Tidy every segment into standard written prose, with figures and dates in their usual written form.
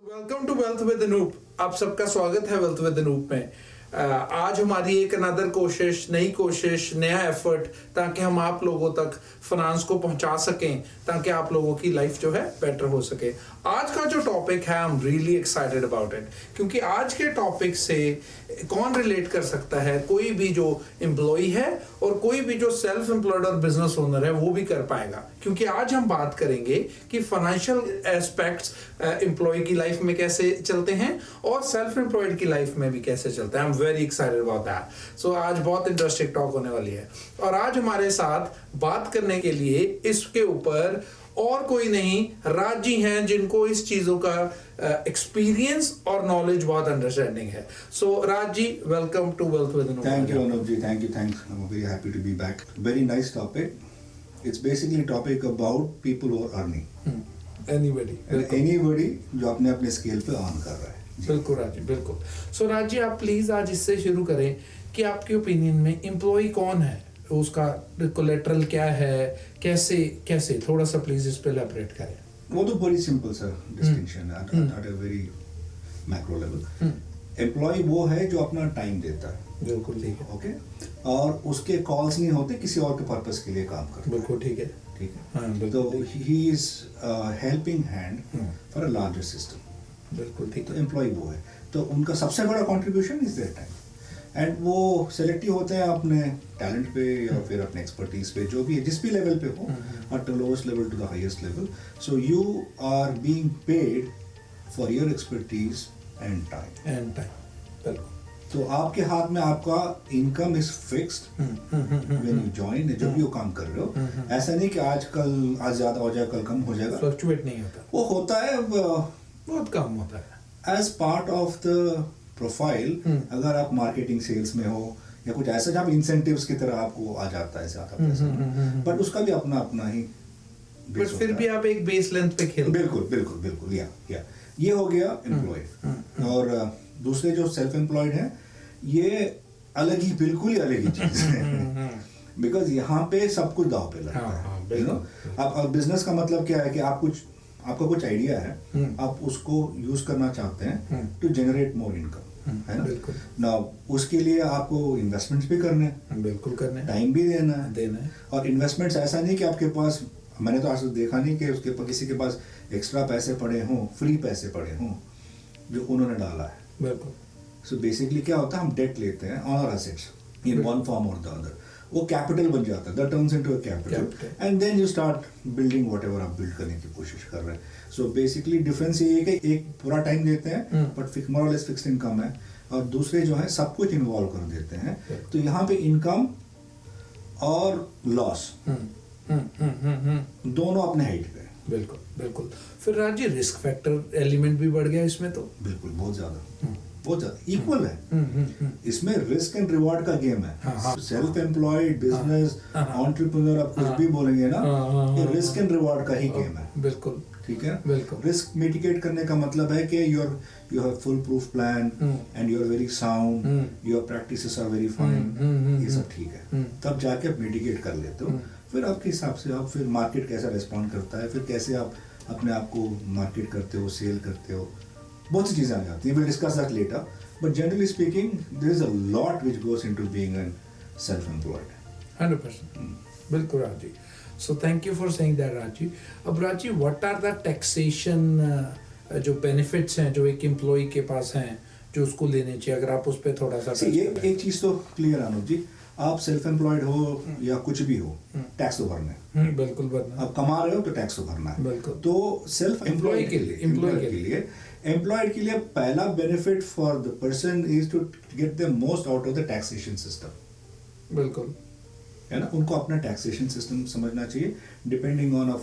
Welcome to wealth with Anoop. आप सबका स्वागत है वेल्थ विद अनूप में। आज हमारी एक अनदर कोशिश, नई कोशिश, नया एफर्ट, ताकि हम आप लोगों तक फाइनेंस को पहुंचा सकें, ताकि आप लोगों की लाइफ जो है बेटर हो सके। आज का जो टॉपिक है, I am really excited about it, क्योंकि आज के टॉपिक से कौन रिलेट कर सकता है? कोई भी जो एम्प्लॉय है और कोई भी जो सेल्फ एम्प्लॉयड और बिजनेस ओनर है, वो भी कर पाएगा। क्योंकि आज हम बात करेंगे कि फाइनेंशियल एस्पेक्ट्स एम्प्लॉय की लाइफ में कैसे चलते हैं और सेल्फ एम्प्लॉयड की लाइफ में भी कैसे चलते हैं। I am very excited about that. So आज बहुत इंटरेस्टिंग टॉक होने वाली है। और आज हमारे साथ बात करने के लिए इसके ऊपर और कोई नहीं, राज जी हैं, जिनको इस चीजों का एक्सपीरियंस और नॉलेज बहुत अंडरस्टैंडिंग है। So Raj ji, welcome to wealth with Anoop. Thank you Anoop ji, thank you, thanks. I am very happy to be back. Very nice topic. It's basically topic about people who are earning. Anybody जो अपने अपने scale पे earn कर रहा है। बिल्कुल राज जी, बिल्कुल। So Raj जी, आप प्लीज आज इससे शुरू करें कि आपके ओपिनियन में एम्प्लॉय कौन है, उसका कोलेटरल क्या है, कैसे थोड़ा सा प्लीज इस पे एलैबोरेट करें। वो तो बड़ी सिंपल सर डिस्टिंक्शन है at a very macro level. Employee वो है जो अपना टाइम देता है। बिल्कुल ठीक है। ओके, और उसके कॉल्स नहीं होते, किसी और के पर्पस के लिए काम करता है। बिल्कुल ठीक है। ठीक है, हाँ, तो he is helping hand for a larger system. बिल्कुल ठीक तो है। एम्प्लॉय वो है, तो उनका सबसे बड़ा contribution is their time. And वो सेलेक्ट ही होते हैं अपने टैलेंट पे या फिर अपने एक्सपर्टीज पे, जो भी है, जिस भी लेवल पे हो, at the lowest level to the highest level. So you are being paid for your expertise and time. बिल्कुल। तो आपके हाथ में आपका income is fixed when you join, जब भी वो काम कर रहे हो। ऐसा नहीं कि आज ज्यादा हो जाए, कल कम हो जाएगा। फ्लक्चुएट नहीं होता, वो होता है बहुत कम होता है as part of the profile. अगर आप मार्केटिंग सेल्स में हो या कुछ ऐसा, जहाँ इंसेंटिव्स की तरह आपको आ जाता है ज्यादा पैसा, बट उसका भी अपना अपना ही बट फिर भी आप एक बेस लेंथ पे खेल। बिल्कुल बिल्कुल बिल्कुल। या ये हो गया एम्प्लॉय। और दूसरे जो सेल्फ एम्प्लॉयड है, ये अलग ही, बिल्कुल ही अलग ही चीज है। बिकॉज यहाँ पे सब कुछ दाव पे लगता है। यू नो, अब बिजनेस का मतलब क्या है कि आपका कुछ आइडिया है, आप उसको यूज करना चाहते हैं टू जनरेट मोर इनकम, है ना। ना उसके लिए आपको इन्वेस्टमेंट्स भी करने हैं, बिल्कुल करने, टाइम भी देना है। और इन्वेस्टमेंट्स ऐसा नहीं कि आपके पास, मैंने तो आज तक देखा नहीं कि उसके किसी के पास एक्स्ट्रा पैसे पड़े हों, फ्री पैसे पड़े हों जो उन्होंने डाला है। बिल्कुल। सो बेसिकली क्या होता है, हम डेट लेते हैं on our assets in one form और द अदर। वो कैपिटल बन जाता है, that turns into a capital, and then you start building whatever आप बिल्ड करने की कोशिश कर रहे हैं। सो बेसिकली डिफरेंस ये है कि एक पूरा टाइम देते हैं बट मोर और लेस फिक्स्ड इनकम है, और दूसरे जो है सब कुछ इन्वॉल्व कर देते हैं। तो यहाँ पे इनकम और लॉस दोनों अपने हाइट पे। बिल्कुल। फिर Raj ji, risk factor element भी बढ़ गया इसमें तो। बिल्कुल, बहुत ज्यादा इक्वल है। इसमें रिस्क एंड रिवॉर्ड का गेम है। सेल्फ एम्प्लॉयड, बिजनेस, एंटरप्रेन्योर, आप कुछ भी बोलेंगे ना, ये रिस्क एंड रिवॉर्ड का ही गेम है। बिल्कुल ठीक है। बिल्कुल। रिस्क मिटिगेट करने का मतलब है कि you have full proof plan and you are very sound, your practices are very fine, ये सब ठीक है। तब जाके आप मिटिगेट कर लेते हो। फिर आपके हिसाब से आप फिर मार्केट कैसा रिस्पॉन्ड करता है, फिर कैसे आप अपने आप को मार्केट करते हो, सेल करते हो, बहुत सी चीज़ें आ जाती हैं। Will discuss that later, but generally speaking there is a lot which goes into being an self employed. 100%। बिल्कुल Raj ji. So thank you for saying that Raj ji. अब Raj ji, what are the taxation जो बेनिफिट्स हैं जो एक एम्प्लॉय के पास हैं, जो उसको लेने चाहिए? अगर आप उस पर थोड़ा सा ये एक चीज़ तो क्लियर अनुज जी, आप सेल्फ एम्प्लॉयड हो या कुछ भी हो, टैक्स तो भरना है। बिल्कुल भरना। आप कमा रहे हो तो टैक्स तो भरना है। बिल्कुल। तो सेल्फ एम्प्लॉयड के लिए पहला benefit for the person is to get the most out of the taxation system. बिल्कुल, है ना। उनको अपना टैक्सेशन सिस्टम समझना चाहिए। डिपेंडिंग ऑन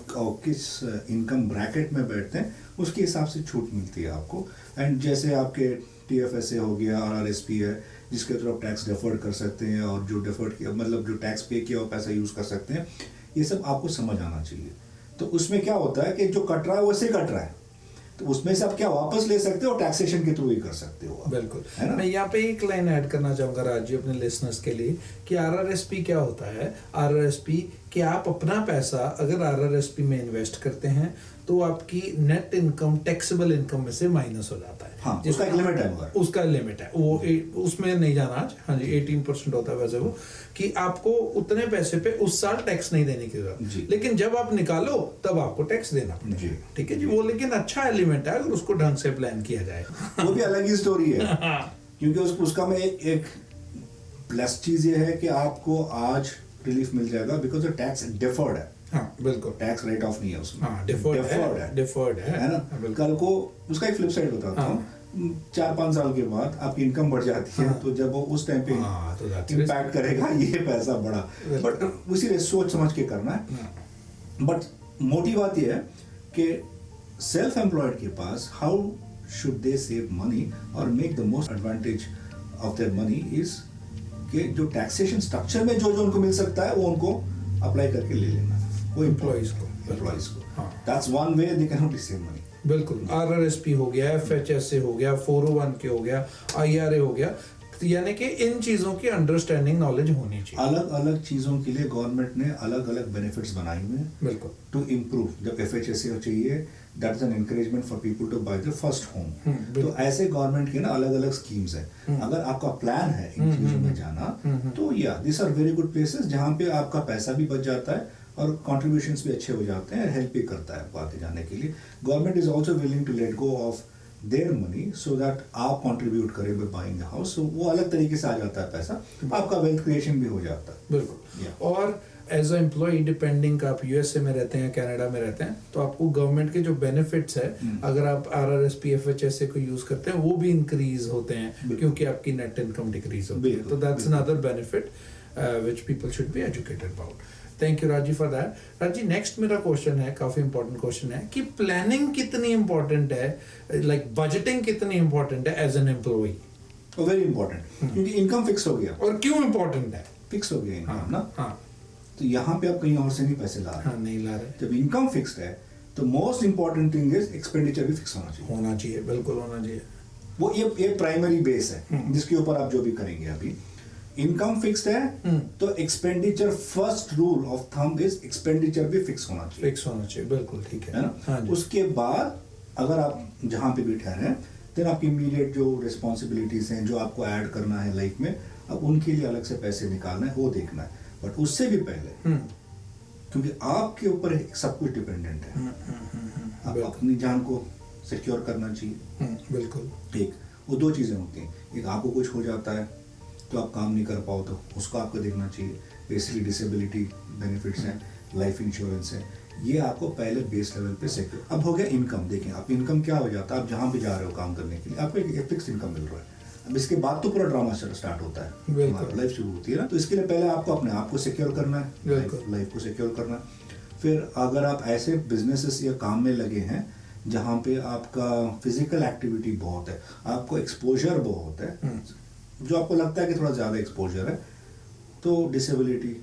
किस इनकम ब्रैकेट में बैठते हैं, उसके हिसाब से छूट मिलती है आपको। एंड जैसे आपके TFSA हो गया, RRSP है, जिसके थ्रू आप टैक्स डेफर्ड कर सकते हैं, और जो डेफर्ड किया मतलब जो टैक्स पे किया वो पैसा यूज कर सकते हैं। ये सब आपको समझ आना चाहिए। तो उसमें क्या होता है कि जो कट रहा है वैसे कट रहा है, तो उसमें से आप क्या वापस ले सकते हो, टैक्सेशन के थ्रू ही कर सकते हो आप। बिल्कुल, है ना? मैं यहाँ पे एक लाइन ऐड करना चाहूंगा राज जी अपने लिसनर्स के लिए कि आरआरएसपी क्या होता है। आरआरएसपी कि आप अपना पैसा अगर आरआरएसपी में इन्वेस्ट करते हैं तो आपकी नेट इनकम टैक्सेबल इनकम में से माइनस हो जाता है। हाँ, उसका एक लिमिट है मगर। उसका लिमिट है वो उसमें नहीं जाना आज। हाँ जी, 18% होता है वैसे वो, कि आपको उतने पैसे पे उस साल टैक्स नहीं देने की जरूरत, लेकिन जब आप निकालो तब आपको टैक्स देना पड़ेगा। ठीक है जी, वो लेकिन अच्छा एलिमेंट है अगर उसको ढंग से प्लान किया जाए। वो भी अलग ही स्टोरी है क्योंकि उसका में एक प्लस चीज ये है कि आपको आज रिलीफ मिल जाएगा बिकॉज टैक्स डिफर्ड है। हाँ बिल्कुल, टैक्स राइट ऑफ नहीं है उसमें। हाँ, डिफर्ड है ना? कल को उसका एक फ्लिप साइड बताता हूँ। 4-5 साल के बाद आपकी इनकम बढ़ जाती है, तो जब वो उस टाइम पे इम्पैक्ट करेगा ये पैसा बड़ा, बट उसी सोच समझ के करना है। बट मोटी बात ये है कि सेल्फ एम्प्लॉयड के पास how should they save money और make the most advantage of their money is कि जो टैक्सेशन स्ट्रक्चर में जो उनको मिल सकता है वो उनको अप्लाई करके ले लेना, वो एम्प्लॉइज को। That's one way they can not save money. बिल्कुल, आरआरएसपी हो गया, एफएचएसए हो गया, 401 के हो गया, आईआरए हो गया, यानी कि इन चीजों की अंडरस्टैंडिंग नॉलेज होनी चाहिए। अलग अलग चीजों के लिए गवर्नमेंट ने अलग अलग बेनिफिट्स बनाए हुए हैं। बिल्कुल, टू इम्प्रूव। जब एफएचएसए चाहिए, that is an encouragement for people to buy their first home. तो ऐसे गवर्नमेंट के ना अलग अलग स्कीम्स हैं। अगर आपका प्लान है इन चीजों में जाना, तो या this are very good places जहाँ पे आपका पैसा भी बच जाता है और कंट्रीब्यूशंस भी अच्छे हो जाते हैं, हेल्प भी करता है आपको आगे जाने के लिए। Government is also willing to let go of their money so that आप कंट्रीब्यूट करें by buying the house. So वो अलग तरीके से आ जाता है पैसा, आपका वेल्थ क्रिएशन भी हो जाता है। बिल्कुल। और एज अ एम्प्लॉय डिपेंडिंग आप यूएसए में रहते हैं, कनाडा में रहते हैं, तो आपको गवर्नमेंट के जो बेनिफिट्स है अगर आप आरआरएसपी एफएचएसए को यूज करते हैं वो भी इंक्रीज होते हैं क्योंकि आपकी नेट इनकम डिक्रीज होती है। तो that's another benefit which people should be educated about. Thank you राजी फॉर दैट। राजी, नेक्स्ट मेरा क्वेश्चन है, काफी इंपॉर्टेंट क्वेश्चन है कि प्लानिंग कितनी इंपॉर्टेंट है, लाइक बजटिंग कितनी इंपॉर्टेंट है as an employee? Very important, क्योंकि इनकम फिक्स हो गया। और क्यों इंपॉर्टेंट है? फिक्स हो गया इनकम ना। हाँ, तो यहाँ पे आप कहीं और से नहीं पैसे ला रहे। हाँ, नहीं ला रहे। जब इनकम फिक्स्ड है तो most important thing is expenditure भी फिक्स होना चाहिए। बिल्कुल होना चाहिए। वो ये प्राइमरी बेस है जिसके ऊपर आप जो भी करेंगे। अभी इनकम फिक्स्ड है तो expenditure, first rule of thumb is expenditure भी फिक्स होना चाहिए। बिल्कुल ठीक है ना। हाँ, उसके बाद अगर आप जहाँ पे भी ठहरे देन आपकी इमीडिएट जो रिस्पॉन्सिबिलिटीज हैं जो आपको ऐड करना है लाइफ में, अब उनके लिए अलग से पैसे निकालना है, वो देखना है। बट उससे भी पहले क्योंकि आपके ऊपर सब कुछ डिपेंडेंट है, आप अपनी जान को सिक्योर करना चाहिए। बिल्कुल। एक वो दो चीजें होती हैं, एक आपको कुछ हो जाता है तो आप काम नहीं कर पाओ तो उसको आपको देखना चाहिए। बेसिकली डिसेबिलिटी बेनिफिट्स हैं, लाइफ इंश्योरेंस है, ये आपको पहले बेस लेवल पे सिक्योर। अब हो गया इनकम। देखें आप इनकम क्या हो जाता है, आप जहाँ भी जा रहे हो काम करने के लिए आपको एक फिक्स इनकम मिल रहा है। अब इसके बाद तो पूरा ड्रामा स्टार्ट होता है, लाइफ शुरू होती है ना। तो इसके लिए पहले आपको अपने आप को सिक्योर करना है, लाइफ को सिक्योर करना है। फिर अगर आप ऐसे बिजनेसेस या काम में लगे हैं जहाँ पे आपका फिजिकल एक्टिविटी बहुत है, आपको एक्सपोजर बहुत है, जो आपको लगता है कि थोड़ा ज्यादा एक्सपोजर है, तो डिसेबिलिटी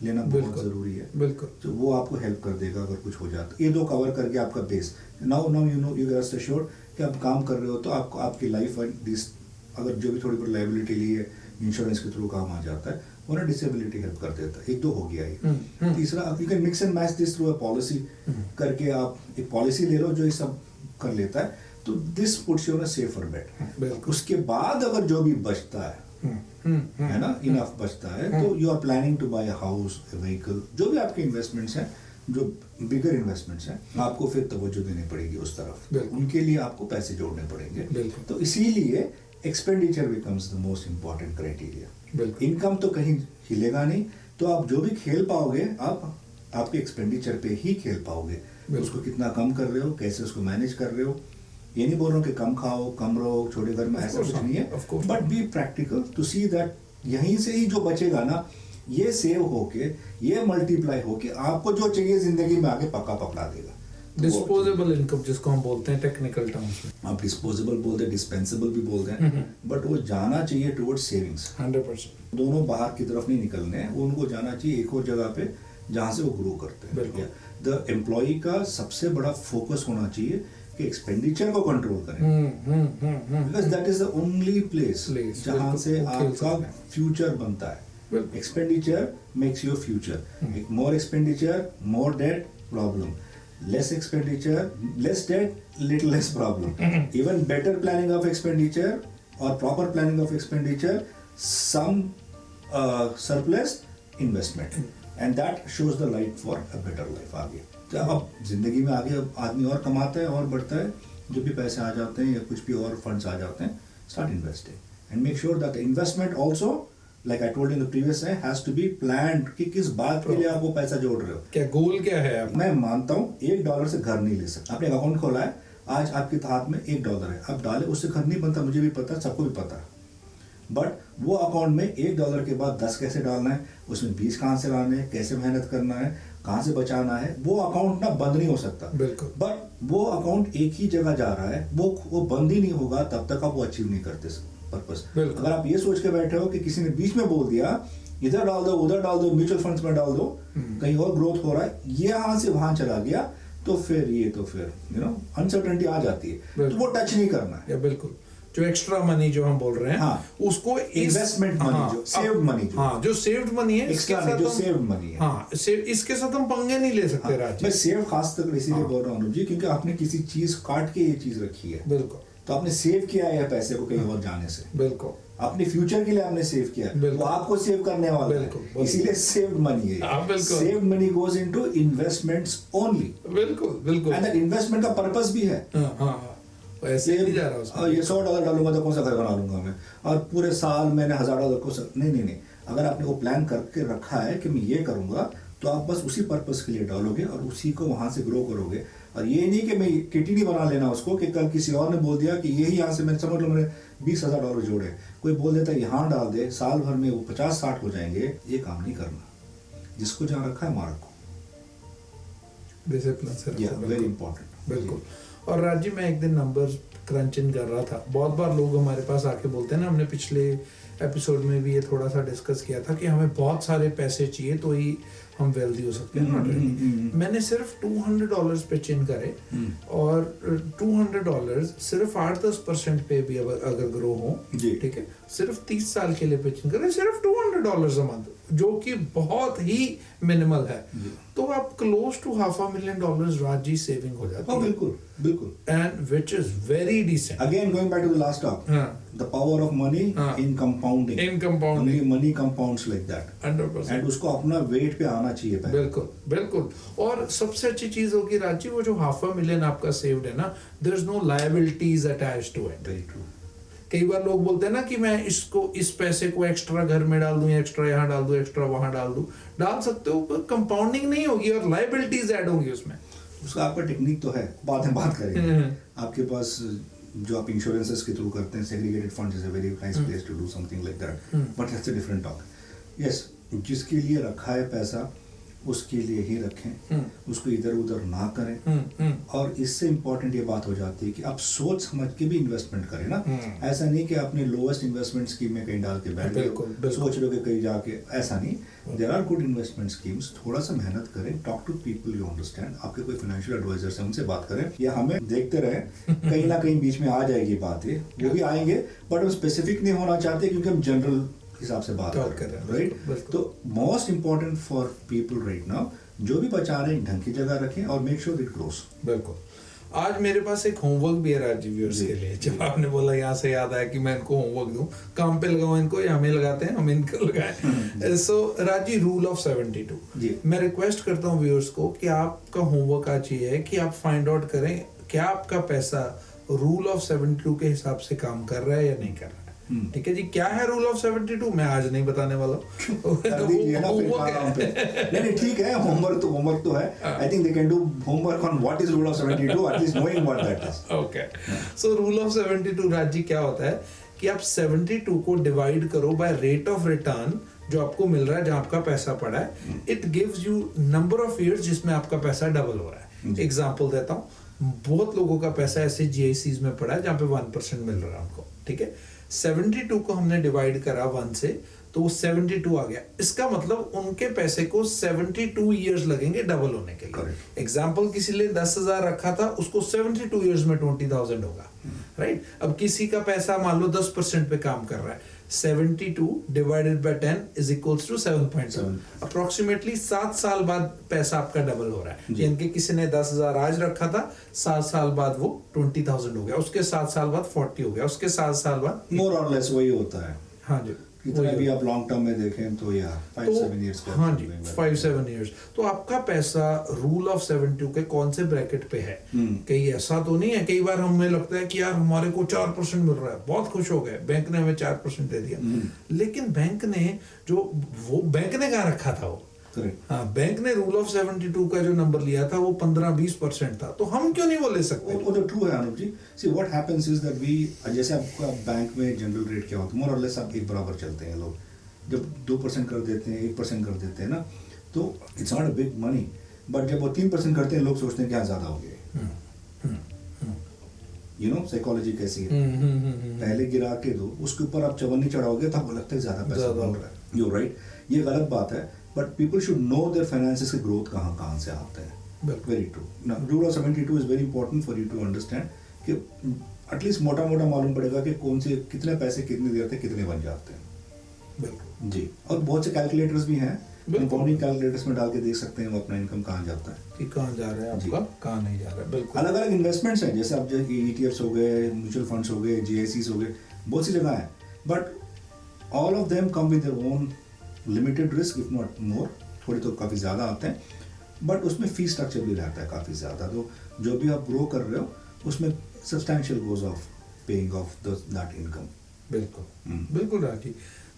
लेना बहुत जरूरी है। बिल्कुल। तो वो आपको हेल्प कर देगा अगर कुछ हो जाता। ये दो कवर करके आपका base now you know you rest assured कि आप काम कर रहे हो तो आपको आपकी लाइफ दिस अगर जो भी थोड़ी बहुत लायबिलिटी ली है इंश्योरेंस के थ्रू काम आ जाता है, वो ना डिसेबिलिटी हेल्प कर देता है। एक दो हो गया ये। तीसरा आप you can mix and match this through a policy करके आप एक पॉलिसी ले लो जो ये सब कर लेता है, तो this puts you on a safer bet. उसके बाद अगर जो भी बचता है ना, इनफ बचता है, तो you are planning to buy a house, a vehicle, जो भी आपके इन्वेस्टमेंट्स हैं, जो बिगर इन्वेस्टमेंट्स हैं, आपको फिर तवज्जो देनी पड़ेगी उस तरफ, उनके लिए आपको पैसे जोड़ने पड़ेंगे। तो इसीलिए expenditure becomes the most important criteria. Income तो कहीं हिलेगा नहीं, तो आप जो भी खेल पाओगे आप आपके एक्सपेंडिचर पे ही खेल पाओगे। उसको कितना कम कर रहे हो, कैसे उसको मैनेज कर रहे हो। ये नहीं बोल रहा हूँ कि कम खाओ, कम रहो, छोटे घर में, ऐसा कुछ नहीं है। But be practical to see that यहीं से ही जो बचेगा ना, ये सेव होके, ये मल्टीप्लाई होके आपको जो चाहिए जिंदगी में आगे पक्का पकड़ा देगा। डिस्पोजेबल इनकम जिसको हम बोलते हैं टेक्निकल टर्म्स में, आप डिस्पोजेबल बोलते हैं, डिस्पेंसेबल भी बोलते हैं, बट वो जाना चाहिए टुवर्ड्स सेविंग्स। 100%। दोनों बाहर की तरफ नहीं निकलने हैं, उनको जाना चाहिए एक और जगह पे जहाँ से वो ग्रो करते हैं। द एम्प्लॉय का सबसे बड़ा फोकस होना चाहिए कि एक्सपेंडिचर को कंट्रोल करें, because that is the only place जहां से आपका फ्यूचर बनता है। Expenditure makes your future. More expenditure, more debt, problem. Less expenditure, less debt, little less problem. Even better planning of expenditure or proper planning of expenditure, some surplus investment, and that shows the light for a better life आगे। तो अब जिंदगी में आगे आदमी और कमाता है और बढ़ता है, जो भी पैसे आ जाते हैं या कुछ भी और फंड्स आ जाते हैं, start investing and make sure that the investment also, like I told you in the previous day, has to be planned कि किस बात के लिए आप वो पैसा जोड़ रहे हो, क्या गोल क्या है आप? मैं मानता हूँ $1 से घर नहीं ले सकते। आपने अकाउंट खोला है, आज आपके हाथ में $1 है, आप डाले, उससे घर नहीं बनता, मुझे भी पता है, सबको भी पता है। बट वो अकाउंट में $1 के बाद 10 कैसे डालना है, उसमें 20 कहाँ से लाने हैं, कैसे मेहनत करना है, कहाँ से बचाना है, वो अकाउंट ना बंद नहीं हो सकता। बिल्कुल। बट वो अकाउंट एक ही जगह जा रहा है, वो बंद ही नहीं होगा तब तक आप वो अचीव नहीं करते पर्पस। अगर आप ये सोच के बैठे हो कि किसी ने बीच में बोल दिया इधर डाल दो, उधर डाल दो, म्यूचुअल फंड्स में डाल दो, कहीं और ग्रोथ हो रहा है, ये यहाँ से वहां चला गया, तो फिर अनसर्टेनिटी आ जाती है, तो वो टच नहीं करना है। बिल्कुल। जो एक्स्ट्रा मनी जो हम बोल रहे हैं, हाँ, उसको इन्वेस्टमेंट मनी, जो सेव्ड मनी, जो सेव्ड मनी है, इसके साथ जो सेव्ड मनी है, हाँ, इसके साथ हम पंगे नहीं ले सकते। राज, मैं सेव खास तक इसीलिए बोल रहा हूँ जी, क्योंकि आपने किसी चीज काट के ये चीज रखी है। बिल्कुल। तो आपने सेव किया है पैसे को कहीं और जाने से। बिल्कुल। अपने फ्यूचर के लिए आपने सेव किया, वो आपको सेव करने वाला है, इसीलिए सेव्ड मनी है। Saved money goes into investments only. बिल्कुल। एंड दैट इन्वेस्टमेंट का पर्पस भी है। ऐसे नहीं जा रहा उसमें। ये $100 डालूंगा तो कौन सा घर बना लूंगा मैं, और पूरे साल मैंने $1000 को नहीं। अगर आपने वो प्लान करके रखा है कि मैं ये करूंगा, तो आप बस उसी पर्पस के लिए डालोगे और उसी को वहां से ग्रो करोगे। और ये नहीं कि मैं किटी बना लेना उसको कि कल किसी और ने बोल दिया कि यही यहाँ से, मैंने समझ लो मैंने $20,000 जोड़े, कोई बोल देता है यहाँ डाल दे, साल भर में वो 50-60 हो जाएंगे। ये काम नहीं करना, जिसको जहाँ रखा है वहाँ रखो। डिसिप्लिन से रखो, वेरी इंपॉर्टेंट। बिल्कुल। और राज जी, मैं एक दिन नंबर्स क्रंचिंग कर रहा था, बहुत बार लोग हमारे पास आके बोलते हैं ना, हमने पिछले एपिसोड में भी ये थोड़ा सा डिस्कस किया था कि हमें बहुत सारे पैसे चाहिए तो ही हम वेल्दी हो सकते हैं। मैंने सिर्फ $200 पे चिन करे, और $200 सिर्फ 8-10% पे भी अगर ग्रो हो, ठीक है, सिर्फ 30 साल के लिए पे चिन करे, सिर्फ $200 a month, जो कि बहुत ही मिनिमल है, तो आप क्लोज टू $500,000 राजी सेविंग हो जाती है। बिल्कुल। And which is very decent. Again going back to the last talk, the power of money in compounding. Money compounds like that 100%। And उसको अपना वेट पे आना चाहिए पहले। बिल्कुल। और सबसे अच्छी चीज होगी राजी, वो जो $500,000 आपका सेव्ड है ना, there is no liabilities attached to it. Very true. कई बार लोग बोलते हैं ना कि मैं इस पैसे को एक्स्ट्रा घर में डाल दूं, एक्स्ट्रा यहाँ डाल दूं, एक्स्ट्रा वहां डाल दूं। डाल सकते हो, पर कंपाउंडिंग नहीं होगी और लायबिलिटीज ऐड होंगी उसमें। उसका आपका टेक्निक तो है, बाद में बात करेंगे। आपके पास जो आप इंश्योरेंसेस के थ्रू करते हैं, segregated funds is a very nice place to do something like that, but that's a different talk. Yes, जिसके लिए रखा है पैसा उसके लिए ही रखें, उसको इधर उधर ना करें। और इससे इम्पोर्टेंट ये बात हो जाती है कि आप सोच समझ के भी इन्वेस्टमेंट करें ना। ऐसा नहीं कि आपने लोएस्ट इन्वेस्टमेंट स्कीम में कहीं डाल के बैठ गए, सोच रहे हो कि कहीं जाके, ऐसा नहीं। There are good investment schemes, थोड़ा सा मेहनत करें, talk to people you understand. आपके कोई फाइनेंशियल एडवाइजर्स हैं, उनसे बात करें, या हमें देखते रहें, कहीं ना कहीं बीच में आ जाएगी बातें, वो भी आएंगे, बट हम स्पेसिफिक नहीं होना चाहते क्योंकि हम जनरल हिसाब से बात कर रहे हैं, राइट। तो most important for people right now, जो भी बचा रहे हैं ढंग की जगह रखें और मेक श्योर इट ग्रोस। बिल्कुल। आज मेरे पास एक होमवर्क भी है राजीव व्यूअर्स के लिए। जब आपने बोला, यहाँ से याद आया कि मैं इनको होमवर्क दूं, काम पे लगाऊं इनको या हमें लगाते हैं, हम इनको लगाएं। सो राजी, रूल ऑफ 72। मैं रिक्वेस्ट करता हूँ व्यूअर्स को कि आपका होमवर्क आज ये है कि आप फाइंड आउट करें क्या आपका पैसा रूल ऑफ 72 के हिसाब से काम कर रहा है या नहीं कर रहा है। ठीक है जी, क्या है रूल ऑफ 72? मैं आज नहीं बताने वाला हूँ। नहीं, ठीक है, होमवर्क तो है। I think they can do homework on what is rule of 72, at least knowing what that is. Okay, so rule of 72 राजी क्या होता है कि आप 72 को डिवाइड करो बाय रेट ऑफ रिटर्न जो आपको मिल रहा है, जहां आपका पैसा पड़ा है। It gives you number of years जिसमें आपका पैसा डबल हो रहा है। एग्जांपल देता हूँ, बहुत लोगों का पैसा ऐसे GICs में पड़ा है जहाँ पे 1% मिल रहा है उनको, ठीक है। 72 को हमने डिवाइड करा 1 से, तो वो 72 आ गया। इसका मतलब उनके पैसे को 72 ईयर्स लगेंगे डबल होने के लिए। एग्जाम्पल, किसी ने 10,000 रखा था, उसको 72 ईयर्स में 20,000 होगा, राइट। अब किसी का पैसा मान लो 10% पे काम कर रहा है, 72 divided by 10 is equals to 7.7, approximately 7 साल बाद पैसा आपका डबल हो रहा है। यानी कि किसी ने 10,000 आज रखा था, 7 साल बाद वो 20,000 हो गया, उसके 7 साल बाद 40 हो गया, उसके 7 साल बाद मोर और लेस वही होता है। हाँ जी, कितना भी आप लॉन्ग टर्म में देखें तो या 5-7 इयर्स का। हाँ जी, 5-7 इयर्स। तो आपका पैसा रूल ऑफ 72 के कौन से ब्रैकेट पे है? कहीं ऐसा तो नहीं है, कई बार हमें लगता है कि यार हमारे को 4% मिल रहा है, बहुत खुश हो गए, बैंक ने हमें 4% दे दिया, लेकिन बैंक ने कहाँ रखा था वो? हाँ, बैंक ने रूल ऑफ 72 का जो नंबर लिया था वो 15-20% था, तो हम क्यों नहीं वो ले सकते? वो तो ट्रू है Anup ji. See what happens is that we, जैसे आपका बैंक में जनरल रेट क्या होता है, मोर और लेस आप एक बराबर चलते हैं लोग। जब 2% कर देते हैं, 1% कर देते हैं ना, तो it's not a big money, but जब वो 3% करते हैं लोग सोचते हैं क्या ज्यादा हो गया। यू नो साइकोलॉजी कैसी है। पहले गिरा के दो, उसके ऊपर आप चवन्नी चढ़ाओगे तो आपको लगता है ज्यादा पैसा बन रहा है। यू राइट, ये गलत बात है, but people should know their finances की ग्रोथ कहाँ से आते हैं। Very true. Rule of 72 is very important for you to understand कि एटलीस्ट मोटा मालूम पड़ेगा कि कौन से कितने पैसे कितनी देर तक कितने बन जाते हैं। बिल्कुल जी, और बहुत से कैलकुलेटर्स भी हैं, कंपाउंडिंग कैलकुलेटर्स में डाल के देख सकते हैं वो अपना इनकम कहाँ जाता है, कि कहाँ जा रहा है आपका, कहाँ नहीं जा रहा है। बिल्कुल अलग अलग इन्वेस्टमेंट्स हैं, जैसे आप जो ETFs हो गए, म्यूचुअल फंड्स हो गए, GICs हो गए, बहुत सी जगह है, but all of them come with their own limited risk, if not more, थोड़े तो काफ़ी ज़्यादा आते हैं, बट उसमें फी स्ट्रक्चर भी रहता है काफ़ी ज़्यादा। तो जो भी आप ग्रो कर रहे हो उसमें substantial goes off paying off that income. बिल्कुल बिल्कुल राजी।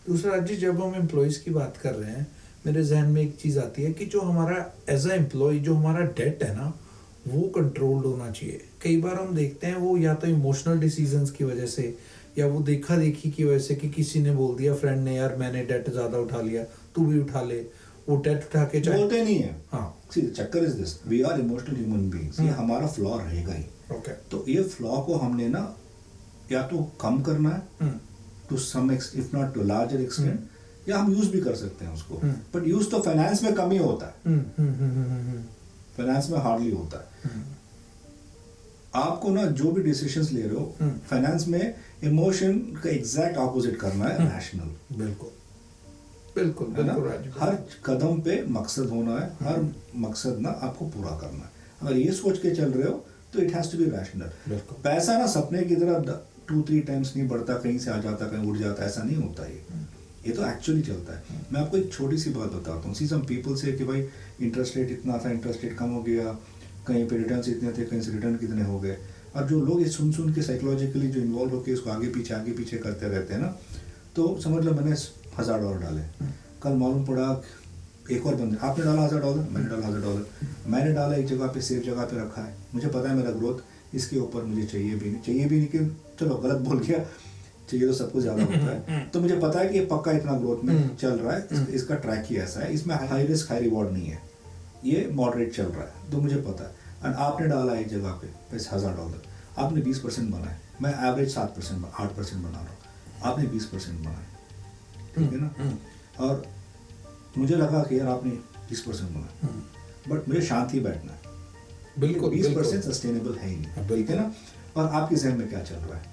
दूसरा राजी, जब हम एम्प्लॉयज़ की बात कर रहे हैं, मेरे जहन में एक चीज़ आती है कि जो हमारा एज अ एम्प्लॉय जो हमारा डेट है ना, वो कंट्रोल्ड होना चाहिए। कई बार हम देखते हैं वो या तो इमोशनल डिसीजंस की वजह से, या वो देखा देखी की वजह से कि किसी ने बोल दिया, फ्रेंड ने, यार मैंने डेट ज़्यादा उठा लिया, तू भी उठा ले, वो डेट उठा के बोलते नहीं है। हाँ, सी द चक्कर is this, we are emotional human beings, ये हमारा फ्लॉ रहेगा ही। ओके, तो ये फ्लॉ को हमने ना या तो कम करना है to some extent, if not to larger extent, या हम यूज भी कर सकते हैं उसको, बट यूज तो फाइनेंस में कम ही होता है, फाइनेंस में हार्डली होता है। आपको ना जो भी डिसीजंस ले रहे हो फाइनेंस में, इमोशन का एग्जैक्ट ऑपोजिट करना है रैशनल। बिल्कुल बिल्कुल बिल्कुल राजू। हर कदम पे मकसद होना है, हर मकसद ना आपको पूरा करना है। अगर ये सोच के चल रहे हो तो it has to be rational. पैसा ना सपने की तरह 2-3 टाइम्स नहीं बढ़ता, कहीं से आ जाता कहीं उड़ जाता, ऐसा नहीं होता। ये तो एक्चुअली चलता है। मैं आपको एक छोटी सी बात बताता हूँ। सी सम पीपल से कि भाई इंटरेस्ट रेट इतना था, इंटरेस्ट रेट कम हो गया, कहीं पे रिटर्न इतने थे, कहीं से रिटर्न कितने हो गए। और जो लोग ये सुन के साइकोलॉजिकली जो इन्वॉल्व होकर इसको आगे पीछे करते रहते हैं ना, तो समझ लो मैंने $1,000 डाले, कल मालूम पड़ा एक और बंदे, आपने डाला $1,000, मैंने डाला $1,000, मैंने डाला एक जगह पे, सेफ जगह पे रखा है, मुझे पता है मेरा ग्रोथ इसके ऊपर मुझे चाहिए भी नहीं कि चलो गलत बोल गया, चाहिए तो सबको ज़्यादा होता है, तो मुझे पता है कि ये पक्का इतना ग्रोथ में चल रहा है, इसका ट्रैक ही ऐसा है, इसमें हाई रिस्क हाई रिवॉर्ड नहीं है, ये मॉडरेट चल रहा है, तो मुझे पता है। एंड आपने डाला एक जगह पे पैसे $1,000, आपने 20% बनाए, मैं एवरेज 8% बना रहा हूँ, आपने 20% बनाए, ठीक है ना। और मुझे लगा कि यार आपने 20% बनाया, बट मुझे शांति बैठना है, बिल्कुल 20% सस्टेनेबल है ही नहीं, ठीक है ना। और आपके जहन में क्या चल रहा है,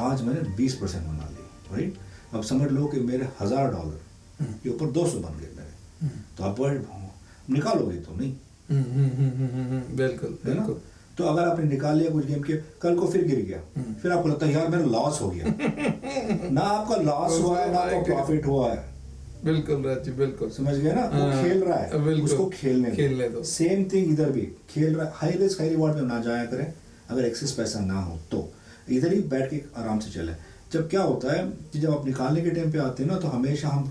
आज मैंने 20% बना ली, राइट। अब समझ लो कि मेरे $1,000 के ऊपर 200 बन गए मेरे, तो आप निकालोगे तो नहीं, बिल्कुल बिल्कुल। तो अगर आपने निकाल लिया कुछ गेम के, कल को फिर गिर गया, फिर आपको लगता है यार मेरा लॉस हो गया। ना आपका लॉस हुआ है ना आपका प्रॉफिट हुआ है। बिल्कुल राजी, बिल्कुल समझ गए ना। वो खेल रहा है, उसको खेलने दो। सेम थिंग इधर भी खेल रहा है, हाई रिस्क हाई रिवॉर्ड में ना जाया करें। अगर एक्सेस पैसा ना हो तो इधर ही बैठ के आराम से चले। जब क्या होता है कि जब आप निकालने के टाइम पे आते हैं ना, तो हमेशा हम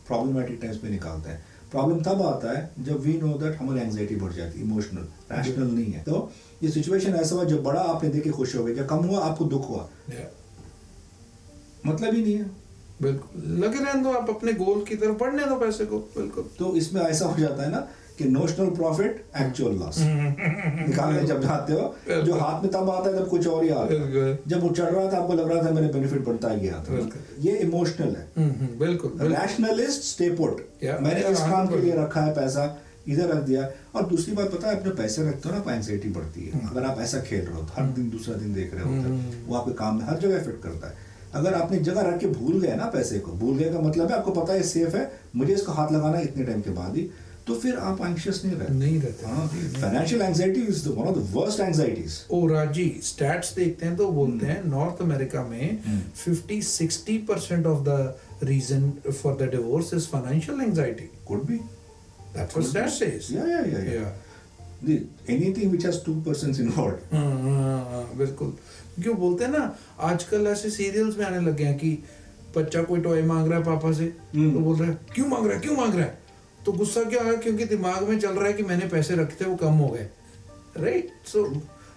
प्रॉब्लमेटिक टाइम्स पे निकालते हैं। प्रॉब्लम तब आता है जब वी नो दैट हमारी एंग्जाइटी बढ़ जाती है, इमोशनल, रैशनल नहीं है। तो ये सिचुएशन ऐसा हुआ, जब बड़ा आपने देख के खुश हो गए, क्या कम हुआ आपको दुख हुआ, मतलब ही नहीं है। बिल्कुल, लगे रहने दो आप अपने गोल की तरफ, बढ़ने दो पैसे को। बिल्कुल। तो इसमें ऐसा हो जाता है ना कि नोशनल प्रॉफिट एक्चुअल लॉस निकालने जब जाते हो, जो हाथ में तब आता है जब कुछ और ही आता है। जब वो चढ़ रहा था आपको लग रहा था मेरे बेनिफिट बढ़ता ही गया था। ये इमोशनल है। बिल्कुल। रैशनलिस्ट स्टे पुट, मैंने इस काम के लिए रखा है पैसा, इधर रख दिया। और दूसरी बात पता है, अपने पैसे रखते हो ना, एंग्जाइटी बढ़ती है। अगर आप ऐसा खेल रहे हो हर दिन दूसरा दिन देख रहे हो, वो आपके काम में हर जगह इफेक्ट करता है। अगर आपने जगह रख के भूल गए ना, पैसे को भूल गए का मतलब है आपको पता है सेफ है, मुझे इसको हाथ लगाना है इतने टाइम के बाद ही, तो फिर आप एंग्शियस नहीं रहते। हाँ, financial anxiety is one of the worst anxieties. Oh Raj ji, stats देखते हैं तो बोलते हैं नॉर्थ अमेरिका में 50-60% of the reason for the divorce is financial anxiety. Could be, that's what stats says. या anything which has 2 persons involved. बिल्कुल। क्यों बोलते हैं ना, आजकल ऐसे सीरियल्स में आने लगे हैं कि बच्चा कोई टॉय मांग रहा है पापा से, तो बोल रहा है क्यों मांग रहा है, तो गुस्सा क्या है, क्योंकि दिमाग में चल रहा है कि मैंने पैसे रखे थे वो कम हो गए, राइट। सो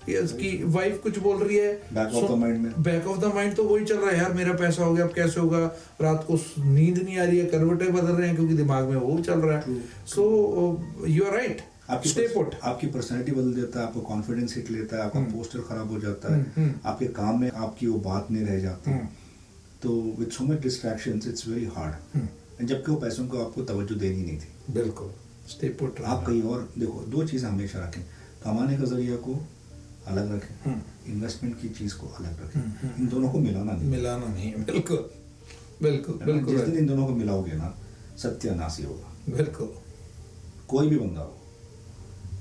इसकी वाइफ कुछ बोल रही है, बैक ऑफ द माइंड तो वही चल रहा है, यार मेरा पैसा हो गया, अब कैसे होगा, रात को नींद नहीं आ रही है, करवटें बदल रहे हैं क्योंकि दिमाग में वो चल रहा है। So you are right, stay put. आपकी पर्सनैलिटी बदल देता है, आपको कॉन्फिडेंस हिट लेता है, आपका पोस्टर खराब हो जाता है, आपके काम में आपकी वो बात नहीं रह जाती। तो with so much distractions it's very hard. जबकि वो पैसों को आपको तवज्जो देनी नहीं थी। बिल्कुल, स्टे पुट। आप कहीं और देखो, 2 चीज़ हमेशा रखें, कमाने का जरिया को अलग रखें, इन्वेस्टमेंट की चीज़ को अलग रखें। इन दोनों को मिलाना नहीं। बिल्कुल बिल्कुल बिल्कुल। जिस दिन इन दोनों को मिलाओगे ना, सत्यानाश ही होगा। बिल्कुल। कोई भी बंदा हो,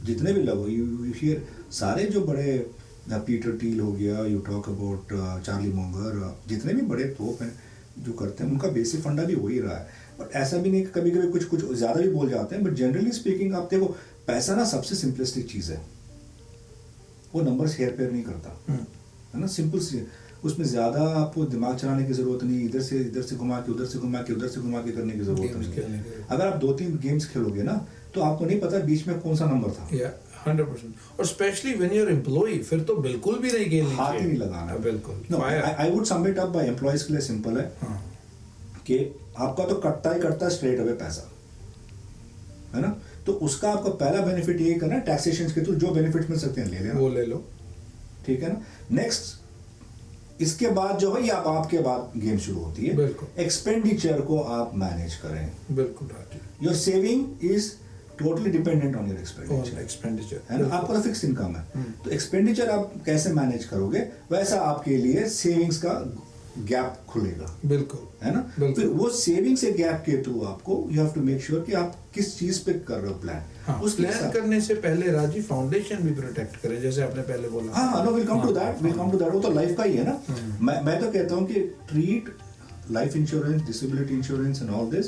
जितने भी लोग, यू हियर सारे जो बड़े, पीटर टील हो गया, you talk about Charlie monger, जितने भी बड़े तोप हैं जो करते हैं, उनका बेसिक फंडा भी वही रहा है। बट ऐसा भी नहीं कि कभी कभी कुछ ज़्यादा भी बोल जाते हैं, बट जनरली स्पीकिंग आप देखो, पैसा ना सबसे सिंपलिस्टिक चीज़ है, वो नंबर्स हेर फेर नहीं करता, है ना, सिंपल सी, उसमें ज़्यादा आपको दिमाग चलाने की ज़रूरत नहीं, इधर से घुमा के उधर से घुमा के करने की ज़रूरत नहीं। अगर आप 2-3 गेम्स खेलोगे ना, तो आपको नहीं पता बीच में कौन सा नंबर था। 100%। और specially when you are employed, फिर तो बिल्कुल भी नहीं खेलनी चाहिए, हाथ ही नहीं लगाना। बिल्कुल। I would sum it up by employees के लिए सिंपल है कि आपका तो कटता है स्ट्रेट अवे पैसा, है ना, तो उसका आपका पहला बेनिफिट यही करना है, टैक्सेशन के थ्रू जो बेनिफिट मिल सकते हैं ले लेना, वो ले लो, ठीक है ना। नेक्स्ट, इसके बाद जो है ये आपके बाद गेम शुरू होती है। एक्सपेंडिचर को आप मैनेज करें। बिल्कुल। Your saving is totally dependent on your expenditure, है ना, आपका तो फिक्स इनकम है, तो एक्सपेंडिचर आप कैसे मैनेज करोगे, वैसा आपके लिए सेविंग्स का गैप खुलेगा। बिल्कुल, है ना। फिर वो सेविंग से गैप के थ्रू आपको you have to make sure कि आप किस चीज पे कर रहे हो प्लान। उस प्लान करने से पहले राजी फाउंडेशन भी प्रोटेक्ट करे, जैसे आपने पहले बोला। हाँ, no, will come to that, वो तो लाइफ का ही है ना। मैं तो कहता हूँ कि treat life insurance, disability insurance and all this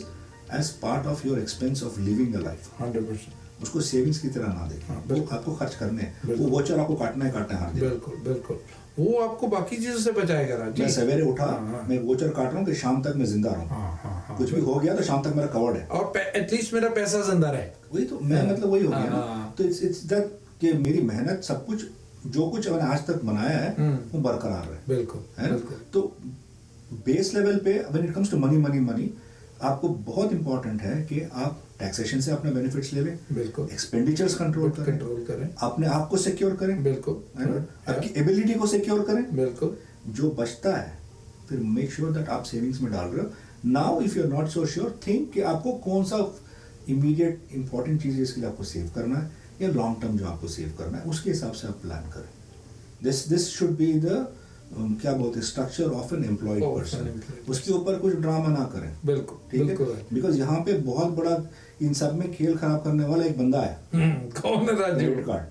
as part of your expense of living a life. 100%। उसको सेविंग्स की तरह ना देखें, वो आपको खर्च करने हैं, वो वोचर आपको काटना है हर दिन। बिल्कुल, वो आपको बाकी चीजों से बचाएगा राजी। मैं सवेरे उठा, मैं वोचर काट रहा हूँ कि शाम तक मैं जिंदा रहूँ, कुछ भी हो गया तो शाम तक मेरा कवर्ड है, और एटलीस्ट मेरा पैसा जिंदा रहे। वही तो मैं मतलब वही हो गया ना। तो इट्स दैट कि मेरी मेहनत, सब कुछ जो कुछ मैंने आज तक बनाया है वो बरकरार है। बिल्कुल, है ना। तो बेस लेवल पे when it comes to money आपको बहुत इंपॉर्टेंट है कि आप टैक्सेशन से अपने बेनिफिट्स ले लें, बिल्कुल, एक्सपेंडिचर्स कंट्रोल करें, अपने आप को सिक्योर करें, बिल्कुल, आपकी एबिलिटी को सिक्योर करें, बिल्कुल। जो बचता है फिर मेक श्योर दैट आप सेविंग्स में डाल रहे हो। Now if you are not so sure, think कि आपको कौन सा इमीडिएट इंपॉर्टेंट चीज़ है इसके लिए आपको सेव करना है, या लॉन्ग टर्म जो आपको सेव करना है, उसके हिसाब से आप प्लान करें। दिस शुड बी द क्या बोलते हैं, structure of an employed person. उसके ऊपर कुछ ड्रामा ना करें। बिल्कुल, ठीक है, बिकॉज यहाँ पे बहुत बड़ा इन सब में खेल खराब करने वाला एक बंदा है। कौन है राजू? क्रेडिट कार्ड,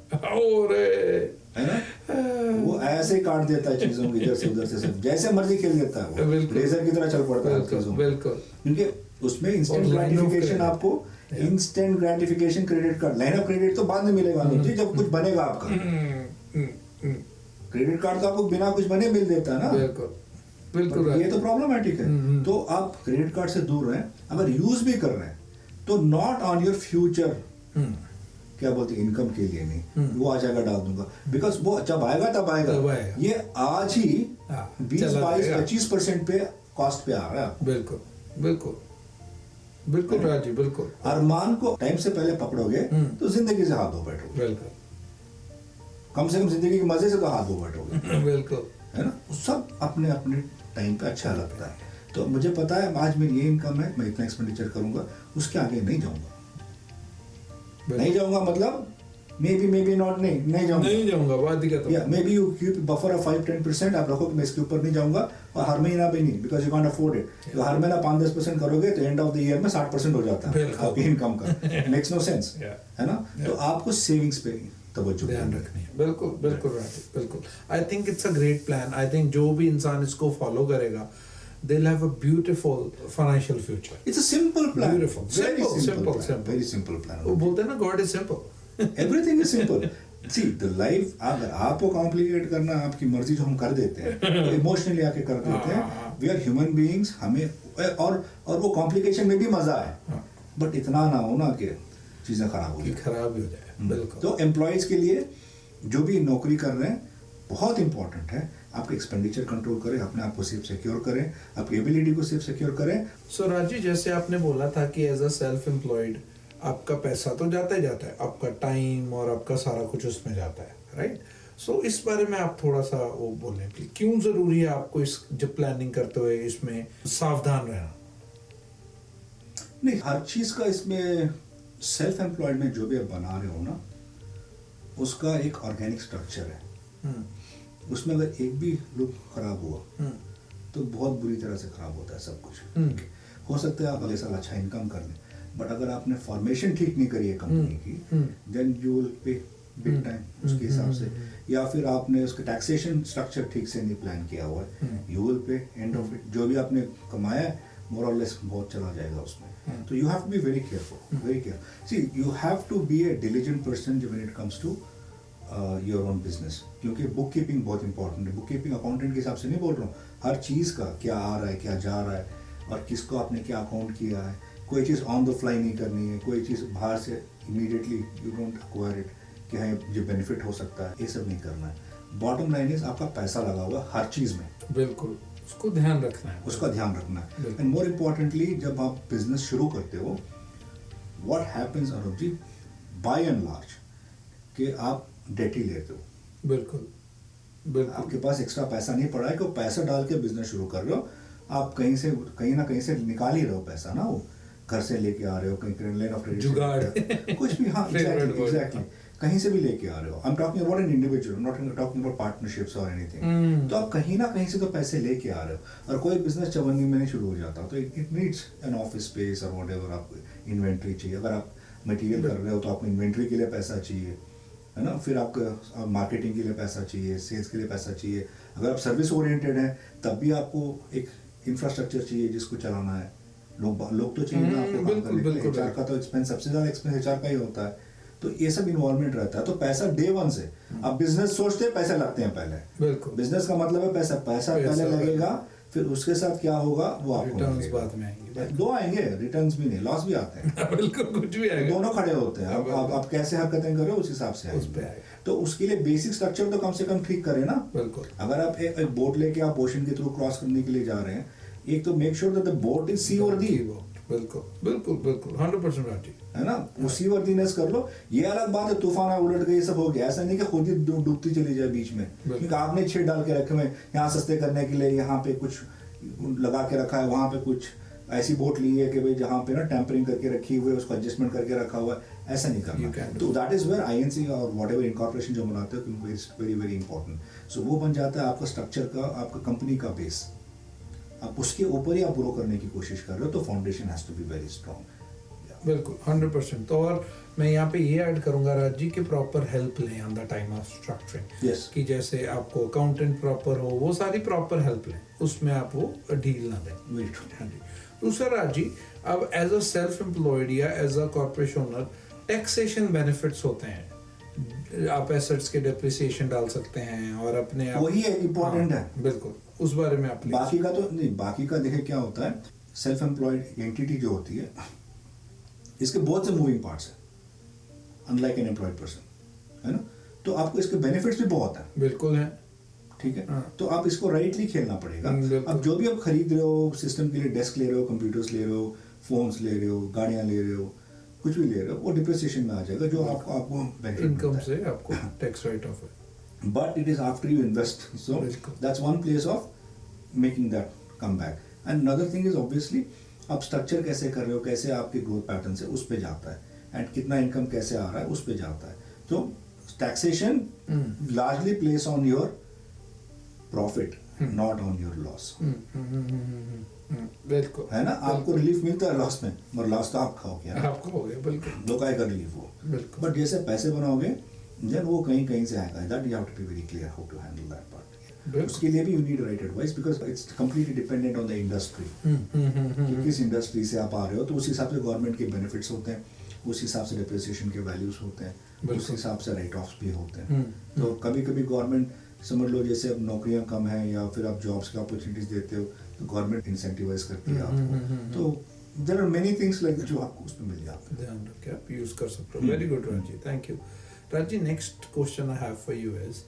है ना, वो ऐसे ही काट देता है चीजों की, इधर से उधर से सब जैसे मर्जी खेल देता है, वो रेजर की तरह चल पड़ता है चीजों में। बिल्कुल, क्योंकि उसमें इंस्टेंट ग्रेटिफिकेशन, आपको instant gratification, credit card, line of credit तो बाद में मिलेगा मुझे जब कुछ बनेगा आपका। क्रेडिट कार्ड तो आपको बिना कुछ बने मिल देता है ना। बिल्कुल, ये तो प्रॉब्लमेटिक है। तो आप क्रेडिट कार्ड से दूर रहें। अगर यूज भी कर रहे हैं तो नॉट ऑन योर फ्यूचर, क्या बोलते हैं, इनकम के लिए नहीं, वो आ जाएगा डाल दूंगा, बिकॉज वो जब आएगा तब आएगा। ये आज ही 20-22-25% पे कॉस्ट पे आ रहा है। बिल्कुल, बिल्कुल राज जी, बिल्कुल। अरमान को टाइम से पहले पकड़ोगे तो जिंदगी से हाथ धो बैठोगे, बिल्कुल। कम से कम जिंदगी के मजे से तो हाथ धो बैठोगे, बिल्कुल, है ना। सब अपने अपने टाइम पे अच्छा लगता है। तो मुझे पता है आज मेरी ये इनकम है, मैं इतना एक्सपेंडिचर करूंगा, उसके आगे नहीं जाऊंगा मतलब मे बी नॉट, नहीं जाऊंगा, बात ही खत्म। या may be you keep buffer of 5-10% आप रखो कि मैं इसके ऊपर नहीं जाऊंगा, और हर महीना भी नहीं, because you can't afford it. तो हर महीना 5-10% करोगे तो एंड ऑफ द ईयर में 60% हो जाता है आपकी इनकम का। मेक्स नो सेंस, है ना। तो आपको सेविंग्स पे तवज्जो ध्यान रखनी है। बिल्कुल बिल्कुल राज, बिल्कुल। I think it's a great plan. I think जो भी इंसान इसको फॉलो करेगा, they'll have a beautiful financial future. It's a simple plan. Beautiful. Very Simple. plan. Very simple plan. वो बोलते हैं ना, God is simple. Everything is simple. See, the life, अगर आपको कॉम्प्लिकेट करना आपकी मर्जी जो हम कर देते हैं, इमोशनली आके कर देते हैं, वी आर ह्यूमन बीइंग्स, हमें और वो कॉम्प्लिकेशन में भी मजा है, बट इतना ना हो ना कि चीजें खराब हो जाए, खराब ही हो जाए। बिल्कुल। तो एम्प्लॉयज के लिए जो भी नौकरी कर रहे हैं बहुत इंपॉर्टेंट है, आपका एक्सपेंडिचर कंट्रोल करें, अपने आप को सेफ सिक्योर करें, आपकी एबिलिटी को सेफ सिक्योर करें। सो राजी, जैसे आपने बोला था कि एज अ सेल्फ एम्प्लॉयड आपका पैसा तो जाता ही जाता है, आपका टाइम और आपका सारा कुछ उसमें जाता है, राइट। सो इस बारे में आप थोड़ा सा वो बोलें प्लीज, क्यों जरूरी है आपको इस जब प्लानिंग करते हुए इसमें सावधान रहना? नहीं, हर चीज का इसमें सेल्फ एम्प्लॉयड में जो भी आप बना रहे हो ना, उसका एक ऑर्गेनिक स्ट्रक्चर है। उसमें अगर एक भी लुक खराब हुआ तो बहुत बुरी तरह से खराब होता है सब कुछ। हो सकता है आप अगले साल अच्छा इनकम कर लें, बट अगर आपने फॉर्मेशन ठीक नहीं करी है कंपनी की, then you will pay big time उसके हिसाब से, या फिर आपने उसका टैक्सेशन स्ट्रक्चर ठीक से नहीं प्लान किया हुआ है, यू विल पे एंड ऑफ इट जो भी आपने कमाया है मोर और लेस बहुत चला जाएगा उसमें। तो you have to be very careful, very careful. See, you have to be a diligent person when it comes to your own business, क्योंकि बुक कीपिंग बहुत इंपॉर्टेंट है। बुक कीपिंग अकाउंटेंट के हिसाब से नहीं बोल रहा हूँ, हर चीज़ का क्या आ रहा है, क्या जा रहा है, और किसको आपने क्या अकाउंट किया है। कोई चीज़ ऑन द फ्लाई नहीं करनी है, कोई चीज़ बाहर से immediately you don't acquire it कि हाँ ये बेनिफिट हो सकता है, ये सब नहीं करना है। बॉटम लाइन इज आपका पैसा लगा हुआ है हर चीज़ में, बिल्कुल उसको ध्यान रखना है, उसका ध्यान रखना है। एंड मोर इम्पोर्टेंटली जब आप बिजनेस शुरू करते हो, what happens Anoop ji, by and large, कि आप डेट ही लेते हो, बिल्कुल बिल्कुल। आपके पास एक्स्ट्रा पैसा नहीं पड़ा है कि पैसा डाल के बिजनेस शुरू कर रहे हो, आप कहीं ना कहीं से निकाल ही रहे हो पैसा ना, वो घर से लेके आ रहे हो, कहीं लाइन ऑफ क्रेडिट जुगाड़ कुछ भी, हाँ एग्जैक्टली कहीं से भी लेके आ रहे हो। I am talking about an individual, not talking about partnerships और एनीथिंग। तो आप कहीं ना कहीं से तो पैसे लेके आ रहे हो, और कोई बिजनेस चवन्नी में नहीं शुरू हो जाता, तो it needs an office space और व्हाटएवर, आपको इन्वेंट्री चाहिए। अगर आप मटेरियल कर रहे हो तो आपको इन्वेंट्री के लिए पैसा चाहिए, है ना, फिर आपको मार्केटिंग के लिए पैसा चाहिए, सेल्स के लिए पैसा चाहिए। अगर आप सर्विस ओरिएंटेड हैं तब भी आपको एक इंफ्रास्ट्रक्चर चाहिए जिसको चलाना है, लोग तो चाहिए ना आपको काम करने के लिए। एचआर का तो एक्सपेंस, सबसे ज़्यादा एक्सपेंस एचआर का ही होता है, तो ये सब इन्वॉल्वमेंट रहता है। तो पैसा डे वन से, अब बिजनेस सोचते हैं पैसे लगते हैं पहले, बिल्कुल। बिजनेस का मतलब है पैसा पहले लगेगा, फिर उसके साथ क्या होगा वो आपको रिटर्न्स लगेगा। बाद में आएंगे, दो आएंगे, रिटर्न्स भी नहीं, लॉस भी आते हैं बिल्कुल कुछ भी आएगा, दोनों खड़े होते हैं। अब आप कैसे हरकतें करो उस हिसाब से उस पे आएंगे। आएगा। तो उसके लिए बेसिक स्ट्रक्चर तो कम से कम ठीक करें ना। बिल्कुल। अगर आप एक बोट लेके आप ओशन के थ्रू क्रॉस करने के लिए जा रहे हैं, एक तो make sure that the boat is seaworthy, बिल्कुल बिल्कुल बिल्कुल 100% राजी, है ना, वो सी वर्दीनेस कर लो। ये अलग बात है तूफान आए उलट गए ये सब हो गया, ऐसा नहीं कि खुद ही डूबती चली जाए बीच में, क्योंकि आपने छेड़ डाल के रखे हुए यहाँ सस्ते करने के लिए, यहाँ पे कुछ लगा के रखा है, वहाँ पे कुछ ऐसी बोट ली है कि भाई जहाँ पे ना टेम्परिंग करके रखी हुई है, उसको एडजस्टमेंट करके रखा हुआ है, ऐसा नहीं करना। तो दैट इज वेयर आईएनसी और व्हाटएवर इनकॉर्पोरेशन जो बनाते हो इज वेरी वेरी इंपॉर्टेंट। सो वो बन जाता है आपका स्ट्रक्चर का, आपका कंपनी का बेस, आप उसके ऊपर ही आप ग्रो करने की कोशिश कर रहे हो, तो foundation has to be very strong. बिल्कुल 100%। तो और मैं यहाँ पे ये ऐड करूंगा राज जी कि प्रॉपर हेल्प लें on the time of structuring. Yes, कि जैसे आपको अकाउंटेंट प्रॉपर हो, वो सारी प्रॉपर हेल्प लें, उसमें आप वो ढील ना दें। Very true. हाँ जी। दूसरा राज जी, अब एज अ सेल्फ एम्प्लॉयड या as a corporation owner taxation benefits होते हैं, आप एसेट्स के डेप्रिसिएशन डाल सकते हैं और अपने आप, वही इम्पोर्टेंट है। बिल्कुल, उस बारे में आप बाकी का तो नहीं, बाकी का देखिए क्या होता है, सेल्फ एम्प्लॉयड एंटिटी जो होती है इसके बहुत से मूविंग पार्ट्स हैं, अनलाइक एन एम्प्लॉयड पर्सन, है ना। तो आपको इसके बेनिफिट्स भी बहुत हैं, बिल्कुल है, ठीक है। हाँ। तो आप इसको राइटली खेलना पड़ेगा। बिल्कुल। अब जो भी आप खरीद रहे हो, सिस्टम के लिए डेस्क ले रहे हो, कंप्यूटर्स ले रहे हो, फोन्स ले रहे हो, गाड़ियां ले रहे हो, कुछ भी ले रहे हो, वो डिप्रिसिएशन में आ जाएगा, जो आपको benefit इनकम मिलता है। से आपको टैक्स राइट ऑफ है। But it is after you invest, so बिल्कुल। that's one place of making that come back. And another thing is obviously आप स्ट्रक्चर कैसे कर रहे हो, कैसे आपके ग्रोथ पैटर्न से उस पे जाता है, एंड कितना इनकम कैसे आ रहा है उस पे जाता है। तो taxation largely place on your profit, not on your loss, बिल्कुल है ना। आपको रिलीफ मिलता है लॉस में, मगर लॉस तो आप खाओगे ना, आपको हो गया, बिल्कुल दो काय का रिलीफ हो। बिल्कुल। बट जैसे पैसे बनाओगे देन वो कहीं कहीं से आएगा, that you have to be very clear how to handle that part. उसके लिए भी you need right advice, because it's completely dependent on the industry, कि किस इंडस्ट्री से आप आ रहे हो, तो उस हिसाब से गवर्नमेंट के बेनिफिट्स होते हैं, उस हिसाब से डिप्रिसिएशन के वैल्यूज होते हैं, उस हिसाब से राइट ऑफ्स भी होते हैं। तो कभी कभी गवर्नमेंट, समझ लो जैसे अब नौकरियां कम हैं या फिर आप जॉब्स की अपॉर्चुनिटीज देते हो, तो गवर्नमेंट इंसेंटिवाइज करती है आपको। तो there are many things like जो आपको उसमें मिल जाते हैं। ध्यान रख के आप यूज कर सकते हो। वेरी गुड राजी, थैंक यू। राजी, next question I have for you is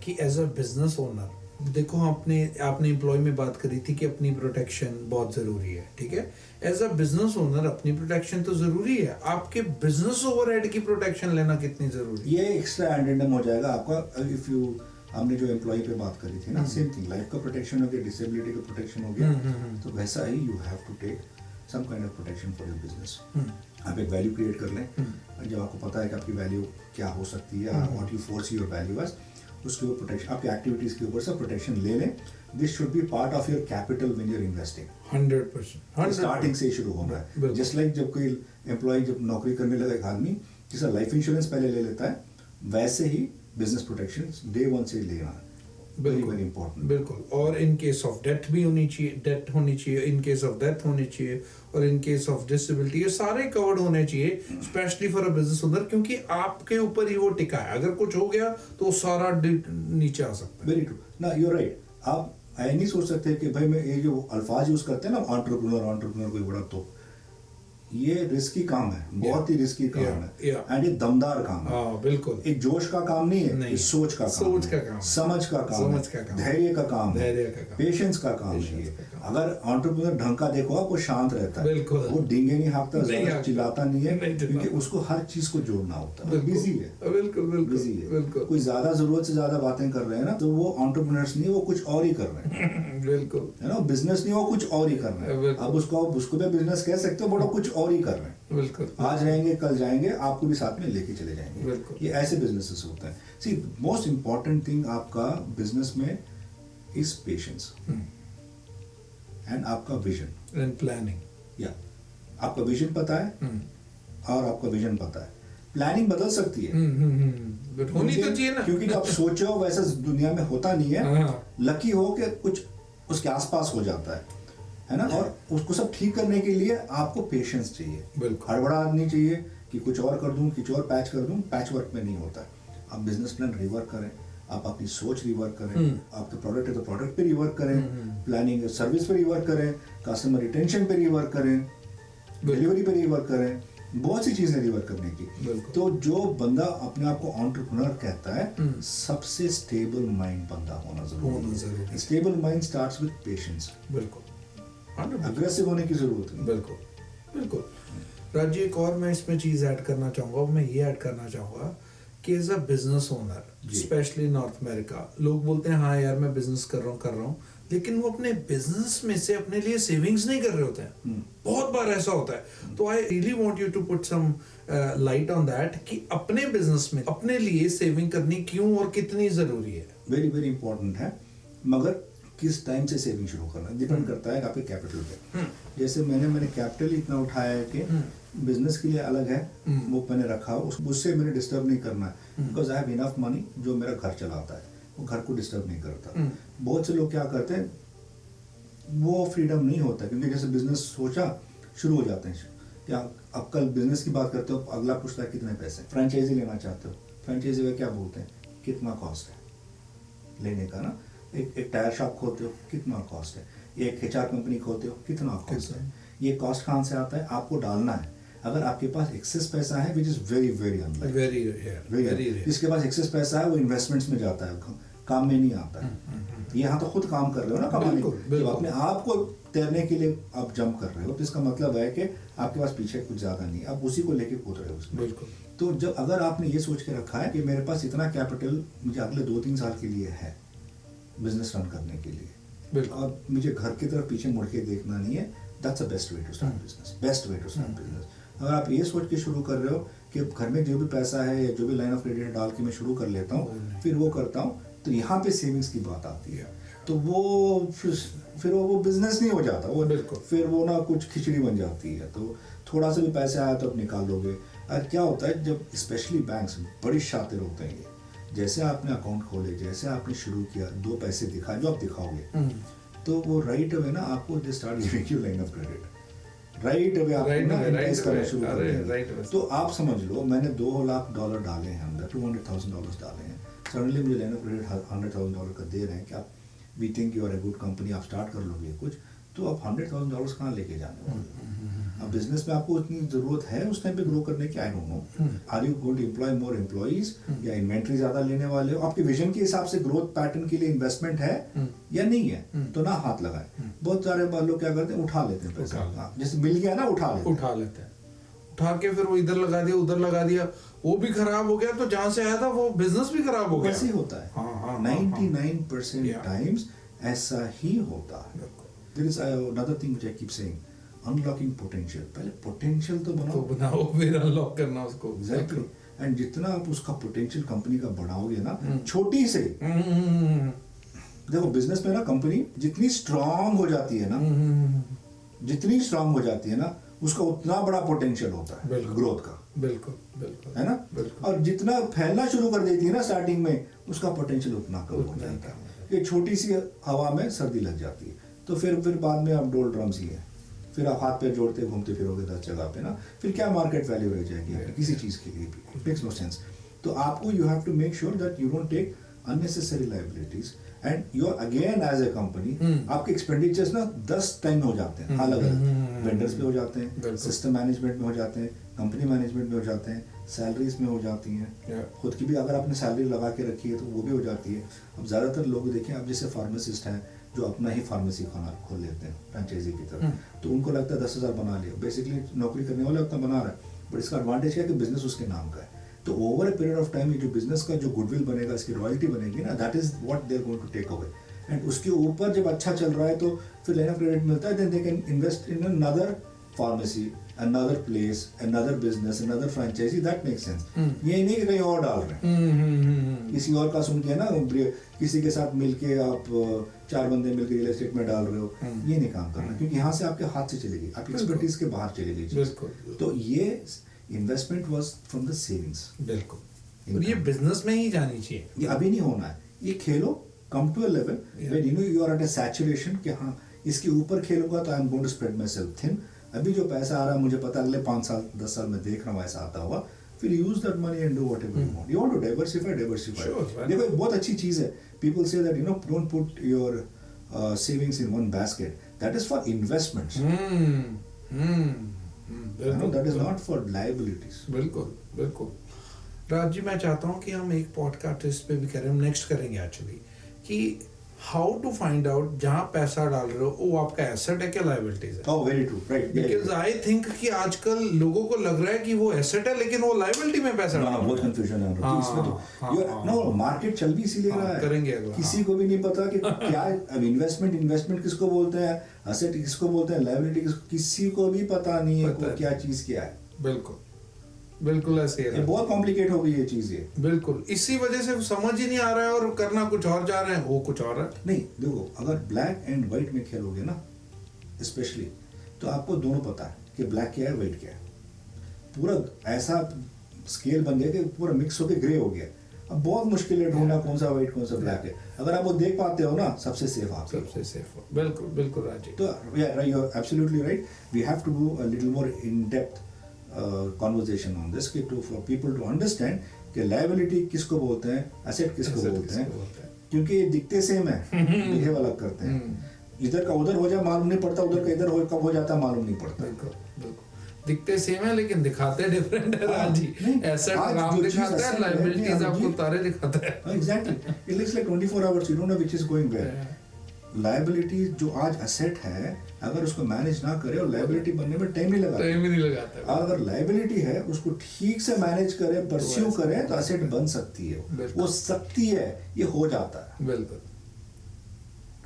कि एज अ बिजनेस ओनर, देखो आपने एम्प्लॉय में बात करी थी कि अपनी प्रोटेक्शन बहुत जरूरी है, ठीक है। एज अ बिजनेस ओनर अपनी प्रोटेक्शन तो जरूरी है, आपके बिजनेस ओवरहेड की प्रोटेक्शन लेना कितनी जरूरी है? ये एक्स्ट्रा एडेंडम हो जाएगा आपका। इफ यू, हमने जो एम्प्लॉय पे बात करी थी ना, सेम थिंग, लाइफ का प्रोटेक्शन हो गया, डिसेबिलिटी का प्रोटेक्शन हो गया, तो वैसा ही you have to take some kind of protection for your business. आप एक वैल्यू क्रिएट कर लें, जब आपको पता है कि आपकी वैल्यू क्या हो सकती है, what you foresee your value age, उसके ऊपर प्रोटेक्शन, आपकी एक्टिविटीज के ऊपर सब प्रोटेक्शन ले लें। This should be part of your capital when you are investing. 100% starting से शुरू होना है। जस्ट लाइक जब कोई एम्प्लॉय जब नौकरी करने लगा, एक आदमी जैसा लाइफ इंश्योरेंस पहले ले लेता है, वैसे ही बिजनेस प्रोटेक्शन डे वन से लेना है। Very very important. बिल्कुल। और इन केस ऑफ डेथ भी होनी चाहिए, डेथ होनी चाहिए, इन केस ऑफ डेथ होनी चाहिए, और इन केस ऑफ डिसेबिलिटी, ये सारे कवर्ड होने चाहिए, specially for a business owner, क्योंकि आपके ऊपर ही वो टिका है। अगर कुछ हो गया तो सारा नीचे आ सकता है। वेरी ट्रू ना, यू आर राइट। आप ऐ नहीं सोच सकते कि भाई मैं ये जो अल्फाज यूज करते हैं ना, एंटरप्रेन्योर कोई बड़ा, तो ये रिस्की काम है, बहुत ही रिस्की काम है, एंड ये दमदार काम है। बिल्कुल। एक जोश का काम नहीं है, ये सोच का काम है, समझ का काम है, धैर्य का काम है, पेशेंस का काम है। अगर एंटरप्रेन्योर ढंग का देखो आप, वो शांत रहता है, वो डींगे नहीं हाँकता, ज्यादा चिल्लाता नहीं है, क्योंकि उसको हर चीज को जोड़ना होता है, बिजी है, बिल्कुल बिजी है। कोई ज्यादा जरूरत से ज्यादा बातें कर रहे हैं ना, तो वो एंटरप्रेन्योर्स नहीं, वो कुछ और ही कर रहे हैं। बिल्कुल, है ना, बिजनेस नहीं, वो कुछ और ही कर रहे हैं। अब उसको भी बिजनेस कह सकते हो, बड़ा कुछ और ही कर रहे हैं। बिल्कुल, आज रहेंगे कल जाएंगे, आपको भी साथ में लेके चले जाएंगे। ये ऐसे बिजनेसेस होते हैं। सी, मोस्ट इंपॉर्टेंट थिंग आपका बिजनेस में इज पेशेंस एंड आपका विजन एंड प्लानिंग। या आपका विजन पता है और आपका विजन पता है, प्लानिंग बदल सकती है, बट होनी तो चाहिए ना, क्योंकि आप सोचो वैसा दुनिया में होता नहीं है। लकी हो कि कुछ उसके आसपास हो जाता है ना। और उसको सब ठीक करने के लिए आपको पेशेंस चाहिए, हड़बड़ा नहीं चाहिए कि कुछ और कर दूं, कुछ और पैच कर दूं। पैच वर्क में नहीं होता। आप बिजनेस प्लान रिवर्क करें, आप अपनी सोच रिवर्क करें, आपका प्रोडक्ट है तो प्रोडक्ट पे रिवर्क करें, प्लानिंग सर्विस पे रिवर्क करें, कस्टमर रिटेंशन पे रिवर्क करें, डिलीवरी पे रिवर्क करें, बहुत सी चीजें रिवर्क करने की। तो जो बंदा अपने आप को एंटरप्रेन्योर कहता है, सबसे स्टेबल माइंड बंदा होना जरूरी है। Stable mind starts with patience. बिल्कुल, अग्रेसिव होने की जरूरत नहीं। बिल्कुल बिल्कुल। राजी, एक और मैं इसमें चीज ऐड करना चाहूंगा, मैं ये ऐड करना चाहूंगा कि as a business owner, specially north America, लोग बोलते हैं हाँ यार मैं बिजनेस कर रहा हूँ, लेकिन वो अपने बिजनेस में से अपने लिए सेविंग्स नहीं कर रहे होते हैं। बहुत बार ऐसा होता है। तो I really want you to put some light on that कि अपने बिजनेस में अपने लिए सेविंग करनी क्यों और कितनी जरूरी है। वेरी वेरी इंपॉर्टेंट है, मगर किस टाइम से सेविंग शुरू करना डिपेंड करता है आपके कैपिटल पे। जैसे मैंने कैपिटल इतना उठाया है कि बिजनेस के लिए अलग है, वो मैंने रखा, उससे मैंने डिस्टर्ब नहीं करना है, because I have enough money जो मेरा घर चलाता है, वो घर को डिस्टर्ब नहीं करता। बहुत से लोग क्या करते हैं, वो फ्रीडम नहीं होता, क्योंकि जैसे बिजनेस सोचा शुरू हो जाते हैं क्या। अब कल बिजनेस की बात करते हो, अगला पूछता है कितने पैसे। फ्रेंचाइजी लेना चाहते हो, फ्रेंचाइजी में क्या बोलते हैं, कितना कॉस्ट है लेने का ना। एक टायर शॉप खोलते हो, कितना कॉस्ट है। एक HR कंपनी खोलते हो, कितना कॉस्ट है। ये कॉस्ट कहाँ से आता है, आपको डालना है। अगर आपके पास एक्सेस पैसा है, which is very very unlikely, very, जिसके पास एक्सेस पैसा है वो इन्वेस्टमेंट्स में जाता है, काम में नहीं आता है। यहाँ तो खुद काम कर रहे हो ना कमाने को, जब अपने आप को तैरने के लिए आप जंप कर रहे हो तो इसका मतलब है कि आपके पास पीछे कुछ ज़्यादा नहीं, आप उसी को लेके कूद रहे हो उसमें। बिल्कुल। तो जब अगर आपने ये सोच के रखा है कि मेरे पास इतना कैपिटल मुझे अगले 2-3 साल के लिए है बिजनेस रन करने के लिए, बिल्कुल। और मुझे घर की तरफ पीछे मुड़ के देखना नहीं है, that's the best way to start business, best way to start business. अगर आप ये सोच के शुरू कर रहे हो कि घर में जो भी पैसा है या जो भी लाइन ऑफ क्रेडिट डाल के मैं शुरू कर लेता हूँ, फिर वो करता हूँ, तो यहाँ पे सेविंग्स की बात आती है। तो वो फिर वो बिजनेस नहीं हो जाता, वो फिर वो ना कुछ खिचड़ी बन जाती है। तो थोड़ा सा भी पैसा आया तो आप निकाल लोगे। और क्या होता है जब स्पेशली बैंक्स बड़ी शातिर होते हैं, ये जैसे आपने अकाउंट खोले, जैसे आपने शुरू किया, 2 पैसे दिखाए जो आप दिखाओगे, तो वो राइट अवे ना आपको they start giving you line of credit, right away आपको ना इन्वेस्ट करना शुरू कर देंगे। तो आप समझ लो मैंने $2 लाख डाले हैं अंदर, $200,000 डाले हैं, सडनली मुझे लाइन ऑफ क्रेडिट $100,000 का दे रहे हैं कि आप we think you are a good company, आप स्टार्ट कर लोगे कुछ, तो आप $100,000 कहाँ लेके जाने वाले हो? अब बिजनेस में आपको इतनी जरूरत है उस टाइम पे ग्रो करने की, I don't know, are you going to employ more employees या इन्वेंट्री ज्यादा लेने वाले हो? आपके विजन के हिसाब से ग्रोथ पैटर्न के लिए इन्वेस्टमेंट है या नहीं है? तो ना हाथ लगाए। बहुत सारे लोग क्या करते हैं, उठा लेते हैं पैसा, जैसे मिल गया ना उठा लेते हैं, उठा के फिर वो इधर लगा दिया, उधर लगा दिया, वो भी खराब हो गया, तो जहां से आया था वो बिजनेस भी खराब हो गया। ऐसे ही होता है 99% टाइम्स ऐसा ही होता है। There is another thing which I keep saying, unlocking potential. पहले potential तो बनाओ फिर अनलॉक करना उसको। Exactly. And जितना आप उसका potential कंपनी का बढ़ाओगे ना, छोटी से, देखो बिजनेस में ना कंपनी जितनी स्ट्रांग हो जाती है ना, जितनी स्ट्रांग हो जाती है ना, उसका उतना बड़ा पोटेंशियल होता है ग्रोथ का। बिल्कुल है ना? और जितना फैलना शुरू कर देती है ना स्टार्टिंग में, उसका पोटेंशियल उतना कम हो जाता है। ये छोटी सी हवा में सर्दी लग जाती है, तो फिर बाद में आप डोल ड्रम्स ही है, फिर आप हाथ पैर जोड़ते घूमते फिरोगे 10 जगह पे ना, फिर क्या मार्केट वैल्यू रह जाएगी किसी चीज़ के लिए भी, इट मेक्स नो सेंस। तो आपको you have to make sure that you don't take unnecessary liabilities and you are again as a company, आपके एक्सपेंडिचर्स ना 10 टाइम में हो जाते हैं, अलग अलग वेंडर्स पे हो जाते हैं, सिस्टम मैनेजमेंट में हो जाते हैं, कंपनी मैनेजमेंट में हो जाते हैं, सैलरीज में हो जाती हैं, खुद की भी अगर आपने सैलरी लगा के रखी है तो वो भी हो जाती है। अब ज़्यादातर लोग देखें, अब जैसे फार्मासिस्ट हैं जो अपना ही फार्मेसी खोल लेते हैं फ्रेंचाइजी की तरह, तो उनको लगता है 10,000 बना लिया, बेसिकली नौकरी करने वाला उतना बना रहा है, बट इसका एडवांटेज क्या है कि बिजनेस उसके नाम का है। तो over a period of time ये जो बिजनेस का जो गुडविल बनेगा, इसकी रॉयल्टी बनेगी ना, that is what they are going to take away. And उसके ऊपर जब अच्छा चल रहा है तो फिर लाइन ऑफ क्रेडिट मिलता है, then they can invest in another pharmacy, another place, another business, another franchisee, that makes sense. ये नहीं कि कहीं और डाल रहे हैं, किसी और का सुन के ना, किसी के साथ मिलके आप 4 बंदे मिलके रियल एस्टेट में डाल रहे हो, ये नहीं काम करना, क्योंकि यहाँ से आपके हाथ से चलेगी, आपकी एक्सपर्टीज के बाहर चलेगी चीज। तो ये investment was from the savings. बिल्कुल, ये बिजनेस में ही जानी चाहिए, ये अभी नहीं होना है, ये खेलो, come to a level where you know you are at a saturation कि हाँ इसके ऊपर खेलूंगा तो I am going to spread myself thin. अभी जो पैसा आ रहा है मुझे पता अगले 5 साल 10 साल में देख रहा हूँ ऐसा आता हुआ, फिर use that money and do whatever you want. You want to diversify. देखो बहुत अच्छी चीज है, पीपल से that you know don't put your savings in one basket, that is for investments, that is not for liabilities. बिल्कुल राज जी, मैं चाहता हूँ कि हम एक पॉडकास्ट इस पे भी करें, हम नेक्स्ट करेंगे एक्चुअली, कि हाउ टू फाइंड आउट जहाँ पैसा डाल रहे हो वो आपका एसेट है क्या लायबिलिटीज है। Oh very true, right. Because I think कि आजकल लोगों को लग रहा है कि वो एसेट है लेकिन वो लायबिलिटी में पैसा डाल रहा है। बहुत कंफ्यूजन है इसमें तो। नो, मार्केट चल भी इसीलिए रहा है, करेंगे किसी को भी नहीं पता कि क्या अब इन्वेस्टमेंट किसको बोलते हैं, एसेट किसको बोलते हैं, लायबिलिटी किसी को भी पता नहीं है क्या चीज क्या है। बिल्कुल ऐसे है, बहुत कॉम्प्लिकेट हो गई ये चीज। ये बिल्कुल इसी वजह से समझ ही नहीं आ रहा है और करना कुछ और जा रहे हैं, वो कुछ और है। नहीं देखो, अगर ब्लैक एंड व्हाइट में खेलोगे ना स्पेशली, तो आपको दोनों पता है कि ब्लैक क्या है व्हाइट क्या है, पूरा ऐसा स्केल बन गया कि पूरा मिक्स होकर ग्रे हो गया। अब बहुत मुश्किल है ढूंढना कौन सा व्हाइट कौन सा ब्लैक है। अगर आप वो देख पाते हो ना, सबसे सेफ आप, सबसे सेफ हो। बिल्कुल राजीव, तो you are absolutely right. We have to do a little more in depth conversation on this, कि for people to understand कि liability किसको बोलते हैं, asset किसको बोलते हैं, क्योंकि ये दिखते सेम है, बिहेव अलग करते हैं। इधर का उधर हो जाए मालूम नहीं पड़ता, उधर का इधर हो कब हो जाता है मालूम नहीं पड़ता। बिल्कुल दिखते सेम है लेकिन दिखाते डिफरेंट है राजी। एसेट काम दिखाता है, लायबिलिटीज आपको तारे दिखाता है। Exactly, it looks like 24 hours, you don't know which is going where. Liability जो आज एसेट है, अगर उसको मैनेज ना करे और लायबिलिटी बनने में टाइम नहीं लगाता, टाइम ही नहीं लगाता। अगर लायबिलिटी है उसको ठीक से मैनेज करे, परस्यू करे, तो एसेट बन सकती है, बिल्कुल। वो सकती है, ये हो जाता है। बिल्कुल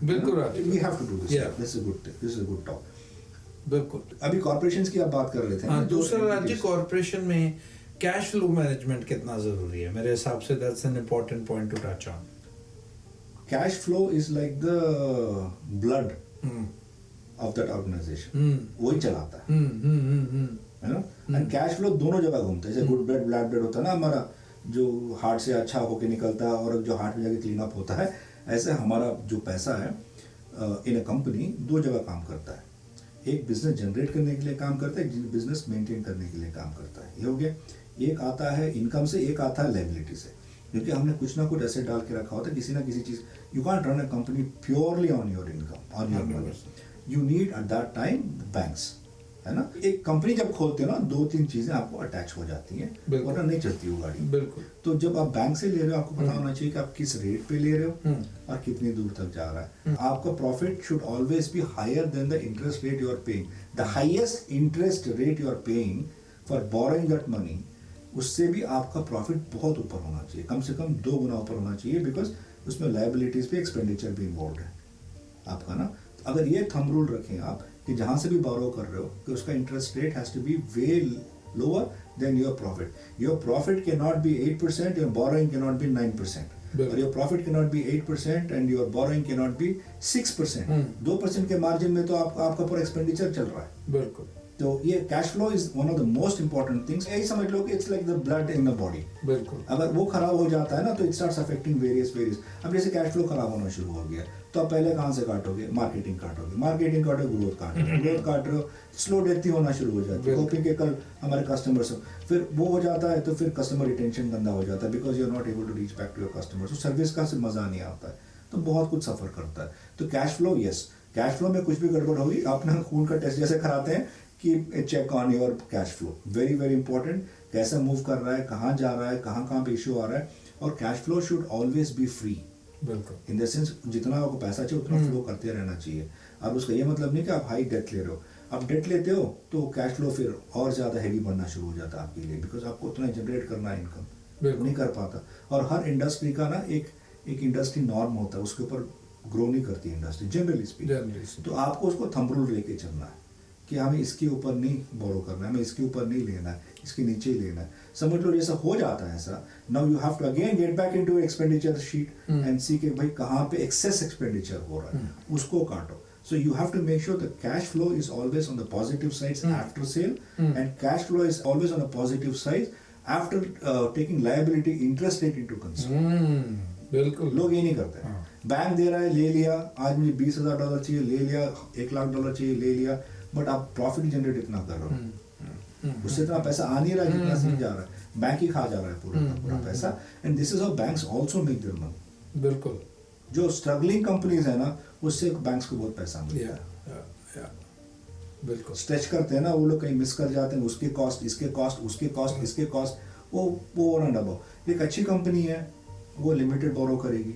बिल्कुल Rajiv, we have to do this, Yeah. This is a good talk. बिल्कुल। अभी कॉर्पोरेशंस की आप बात कर रहे थे। हाँ, जो दूसरा राज्य entities- कॉर्पोरेशन में कैश फ्लो मैनेजमेंट कितना जरूरी है? मेरे हिसाब से that's an important point to touch on. Cash flow is like the blood of that organization, वही चलाता है ना। एंड कैश फ्लो दोनों जगह घूमता है, जैसे गुड ब्लड बैड ब्लड होता है ना हमारा, जो हार्ट से अच्छा होके निकलता है और जो हार्ट में जाके क्लीन अप होता है, ऐसे हमारा जो पैसा है इन अ कंपनी दो जगह काम करता है। एक बिजनेस जनरेट करने के लिए काम करता है, एक बिजनेस मेंटेन करने के लिए काम करता है। ये हो गया, एक आता है इनकम से, एक आता है लायबिलिटी से, क्योंकि हमने कुछ ना कुछ ऐसे डाल के रखा होता है किसी ना किसी चीज। You can't run a company purely on your income, on your money. You need at that time banks, है ना। एक कंपनी जब खोलते हो ना, दो तीन चीजें आपको अटैच हो जाती हैं, बिल्कुल। वरना नहीं चलती वो गाड़ी। बिल्कुल। तो जब आप बैंक से ले रहे हो, आपको पता होना चाहिए कि आप किस रेट पे ले रहे हो और कितनी दूर तक जा रहा है। आपका profit should always be higher than the interest rate you are paying. The highest interest rate you are paying for borrowing that money, उससे भी आपका प्रॉफिट बहुत ऊपर होना चाहिए, कम से कम 2 गुना ऊपर होना चाहिए, बिकॉज उसमें लायबिलिटीज भी, एक्सपेंडिचर भी इन्वॉल्व है आपका ना। अगर ये थंब रूल रखें आप कि जहां से भी बोरो कर रहे हो कि उसका interest rate has to be way lower than your profit. Your profit can not be 8%, your borrowing can not be 9%, और your profit can not be 8% and your borrowing can not be 6%। 2% के margin में तो आपका पूरा expenditure चल रहा है। बिल्कुल। तो ये cash flow is one of the most important things. यही समझ लो कि it's like the blood in the body. बिल्कुल। अगर वो खराब हो जाता है ना, तो इट स्टार्ट्स अफेक्टिंग वेरियस। अब जैसे कैश फ्लो खराब होना शुरू हो गया, तो आप पहले कहाँ से काटोगे? मार्केटिंग काटोगे, ग्रोथ काट रहे हो, स्लो डेथ ही होना शुरू हो जाती है। होपिंग के कल हमारे कस्टमर्स, फिर वो हो जाता है, तो फिर कस्टमर रिटेंशन गंदा हो जाता है, because you are not able to reach back to your customers. तो सर्विस का मजा नहीं आता है, तो बहुत कुछ सफर करता है। तो cash flow, yes, cash flow में कुछ भी गड़बड़ होगी, अपना खून का टेस्ट जैसे कराते हैं कि check on your cash flow, very very important. कैसा मूव कर रहा है, कहाँ जा रहा है, कहाँ पे इशू आ रहा है। और cash flow should always be free, बिल्कुल। इन द सेंस जितना आपको पैसा चाहिए उतना फ्लो करते रहना चाहिए। अब उसका ये मतलब नहीं कि आप हाई डेट ले रहे हो। आप डेट लेते हो तो कैश फ्लो फिर और ज्यादा हैवी बनना शुरू हो जाता है आपके लिए, बिकॉज आपको उतना जनरेट करना है इनकम, नहीं कर पाता। और हर इंडस्ट्री का ना एक इंडस्ट्री नॉर्म होता है, उसके ऊपर ग्रो नहीं करती इंडस्ट्री जनरली स्पीकिंग। तो आपको उसको थंब रूल लेके चलना है कि हमें इसके ऊपर नहीं बोरो करना है, हमें इसके ऊपर नहीं लेना है, इसके नीचे ही लेना है। समझ लो जैसा हो जाता है ऐसा, now you have to again get back into expenditure sheet and see कि भाई कहाँ पे एक्सेस एक्सपेंडिचर हो रहा है, उसको काटो। So you have to make sure the cash flow is always on the positive sides after sale, and cash flow is always on the positive side after taking liability interest rate into consideration. बिल्कुल। लोग ये नहीं करते। Bank दे रहा है, ले लिया, आज मुझे $20,000 चाहिए, ले लिया, $1,00,000 चाहिए, ले लिया, बट आप प्रॉफिट जनरेट इतना कर रहे हो, उससे इतना पैसा आ नहीं रहा है जितना से जा रहा है, बैंक ही खा जा रहा है पूरा पैसा। And this is how banks also make their money. बिल्कुल। जो स्ट्रगलिंग कंपनीज है ना, उससे बैंक्स को बहुत पैसा मिलता है। बिल्कुल। स्ट्रेच करते हैं ना वो लोग, कहीं मिस कर जाते हैं, उसके कॉस्ट, इसके कॉस्ट, उसके कॉस्ट, इसके कॉस्ट, वो ओवर एंड अबव। एक अच्छी कंपनी है, वो लिमिटेड बोरो करेगी,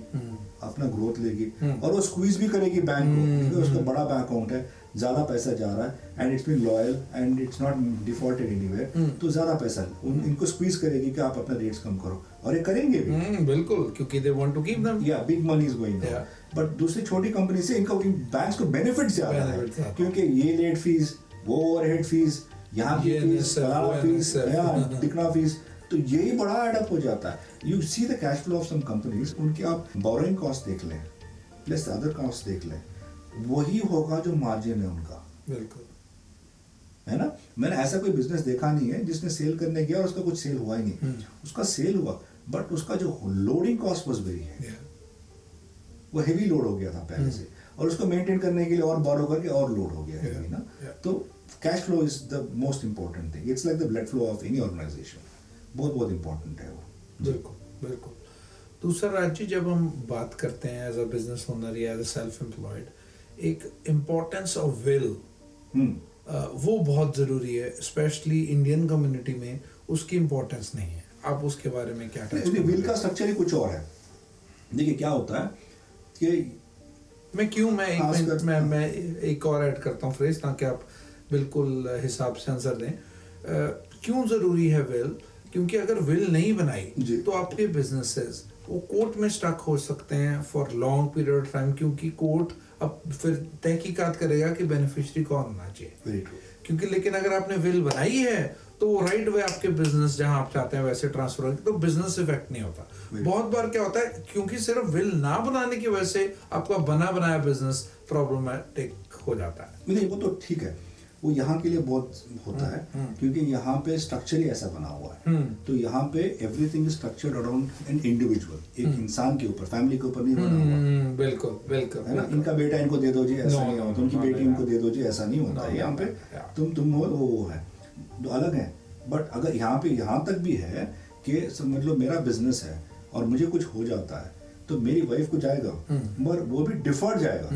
अपना ग्रोथ लेगी, और वो स्क्वीज भी करेगी बैंक को, क्योंकि उसका बड़ा बैंक अकाउंट है, ज्यादा पैसा जा रहा है, and it's been loyal and it's not defaulted anywhere, तो ज्यादा पैसा इनको स्क्वीज करेगी कि आप अपना रेट्स कम करो, और ये करेंगे भी। बिल्कुल, क्योंकि they want to keep them. या big money is going there. But दूसरी छोटी कंपनी से इनका बैंक्स को बेनिफिट ज्यादा है, क्योंकि ये लेट फीस, वो ओवरहेड फीस, यहाँ की फीस, फलाना फीस, या टिकना फीस, तो यही बड़ा एडअप हो जाता है। You see the cash flow of some companies, उनके आप बोरोइंग कॉस्ट देख लें प्लस अदर कॉस्ट देख लें, वही होगा जो मार्जिन है उनका। बिल्कुल, है ना। मैंने ऐसा कोई बिजनेस देखा नहीं है जिसने सेल करने गया और उसका कुछ सेल हुआ ही नहीं। उसका सेल हुआ, बट उसका जो लोडिंग कॉस्ट वाज वेरी है, वो हेवी लोड हो गया था पहले से, और उसको मेंटेन करने के लिए और बोरो करके और लोड हो गया है ना। तो cash flow is the most important thing. It's like the blood flow of any organization, बहुत इंपॉर्टेंट है वो। बिल्कुल बिल्कुल। दूसरा राज्य, जब हम बात करते हैं एज अ बिजनेस ओनर या एज अ सेल्फ एम्प्लॉयड, एक इम्पोर्टेंस ऑफ विल, वो बहुत जरूरी है, स्पेशली इंडियन कम्युनिटी में उसकी इम्पोर्टेंस नहीं है। आप उसके बारे में क्या कहते हैं? विल का स्ट्रक्चर ही कुछ और है। देखिए क्या होता है कि मैं क्यों मैं एक खासकर- मिनट मैं एक और ऐड करता हूँ फ्रेज, ताकि आप बिल्कुल हिसाब से आंसर दें। क्यों ज़रूरी है विल? क्योंकि अगर विल नहीं जी। बनाई तो आपके बिजनेसेस वो कोर्ट में स्टक हो सकते हैं for long period of time, क्योंकि कोर्ट अब फिर तहकीकात करेगा कि बेनिफिशियरी कौन होना चाहिए। Very true. क्योंकि लेकिन अगर आपने विल बनाई है तो वो राइट वे आपके बिजनेस जहां आप चाहते हैं वैसे ट्रांसफर होगी, तो बिजनेस इफेक्ट नहीं होता। बहुत बार क्या होता है, क्योंकि सिर्फ विल ना बनाने की वजह से आपका बना बनाया बिजनेस प्रॉब्लमेटिक हो जाता है। नहीं, वो तो ठीक है, वो यहाँ के लिए बहुत होता है, क्योंकि यहाँ पे स्ट्रक्चर ही ऐसा बना हुआ है। तो यहाँ पे everything is structured around an individual, एक इंसान के ऊपर, फैमिली के ऊपर नहीं बना हुआ। बिल्कुल बिल्कुल है ना, इनका बेटा इनको दे दो जी, ऐसा No, नहीं no, होता, उनकी no, बेटी no, इनको no. दे दो जी, ऐसा नहीं होता है। No, यहाँ पे yeah. तुम हो, वो है, तो अलग है। बट अगर यहाँ पे यहाँ तक भी है कि समझ लो मेरा बिजनेस है और मुझे कुछ हो जाता है तो मेरी वाइफ को जाएगा, मगर वो भी डिफर्ड जाएगा,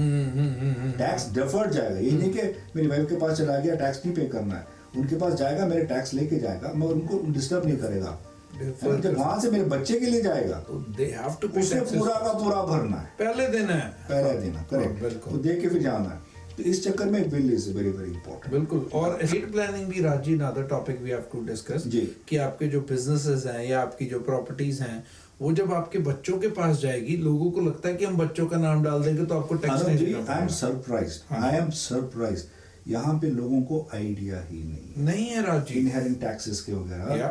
टैक्स डिफर्ड जाएगा। ये नहीं कि मेरी वाइफ के पास चला गया, टैक्स नहीं पे करना है, उनके पास जाएगा, मेरे टैक्स लेके जाएगा, मगर उनको डिस्टर्ब नहीं करेगा। जब वहां से मेरे बच्चे के लिए जाएगा तो दे हैव टू पे उसे पूरा का पूरा भरना है, पहले दिन है, पहले देना, करेक्ट, बिल्कुल। वो देख के फिर जाना है। तो इस चक्कर में will is very very important. बिल्कुल। और एस्टेट प्लानिंग भी Raj ji another topic we have to discuss, जी। कि आपके जो बिजनेसेस हैं या आपकी जो प्रॉपर्टीज हैं वो जब आपके बच्चों के पास जाएगी, लोगों को लगता है कि हम बच्चों का नाम डाल देंगे तो आपको टैक्स नहीं देना I am surprised, I am surprised. यहाँ पे लोगों को आइडिया ही नहीं है राजी। इनहेरेंट टैक्सेस के वगैरह, Yeah.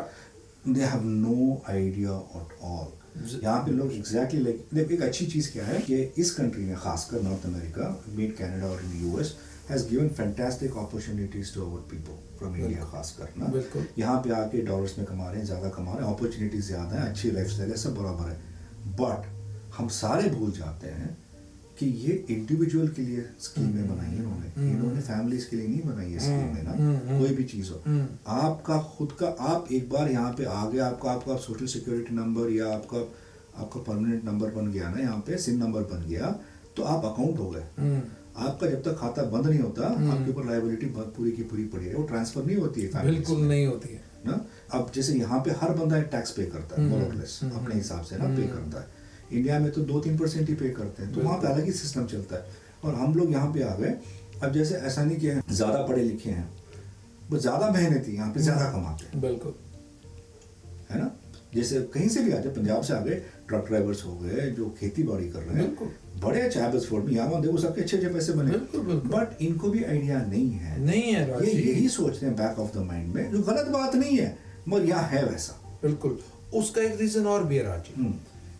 They have no idea at all. यहाँ पे लोग एग्जैक्टली लाइक, देखो एक अच्छी चीज क्या है कि इस कंट्री में, खासकर नॉर्थ अमेरिका, मीट कनाडा और US, has given fantastic opportunities to our people from India, खासकर ना। बिल्कुल। यहाँ पे आके डॉलर्स में कमा रहे हैं, ज्यादा कमा रहे हैं, अपॉर्चुनिटीज ज्यादा है, अच्छी लाइफस्टाइल है, सब बराबर है। बट हम सारे भूल जाते हैं कि ये इंडिविजुअल के लिए स्कीमें बनाई है इन्होंने फैमिलीज के लिए नहीं बनाई है स्कीमें ना। कोई भी चीज हो, आपका खुद का, आप एक बार यहाँ पे आ गए, आपका सोशल सिक्योरिटी नंबर या आपका परमानेंट नंबर बन गया ना, यहाँ पे सिम नंबर बन गया, तो आप अकाउंट हो गए। आपका जब तक खाता बंद नहीं होता, आपके ऊपर लायबिलिटी पूरी की पूरी पड़ी है, वो ट्रांसफर नहीं होती है, बिल्कुल नहीं होती है ना। अब जैसे यहाँ पे हर बंदा टैक्स पे करता है, मोरलेस अपने हिसाब से ना पे करता है। इंडिया में तो 2-3% ही पे करते हैं, तो वहाँ पे अलग ही सिस्टम चलता है। और हम लोग यहाँ पे आ गए, अब जैसे ऐसा नहीं कि ज्यादा पढ़े लिखे हैं, वो ज्यादा मेहनती यहाँ पे ज्यादा कमाते हैं, बिल्कुल, है ना। जैसे कहीं से भी आ जाए, पंजाब से आ गए, ट्रक ड्राइवर्स हो गए, जो खेती बाड़ी कर रहे हैं, बड़े अच्छे एबसफोर्ड में, यहाँ देखो सबके अच्छे अच्छे पैसे बने, बट इनको भी आइडिया नहीं है, ये यही सोचते हैं बैक ऑफ द माइंड में, जो गलत बात नहीं है, मगर यहाँ है वैसा। बिल्कुल। उसका एक रीजन और भी है राजी,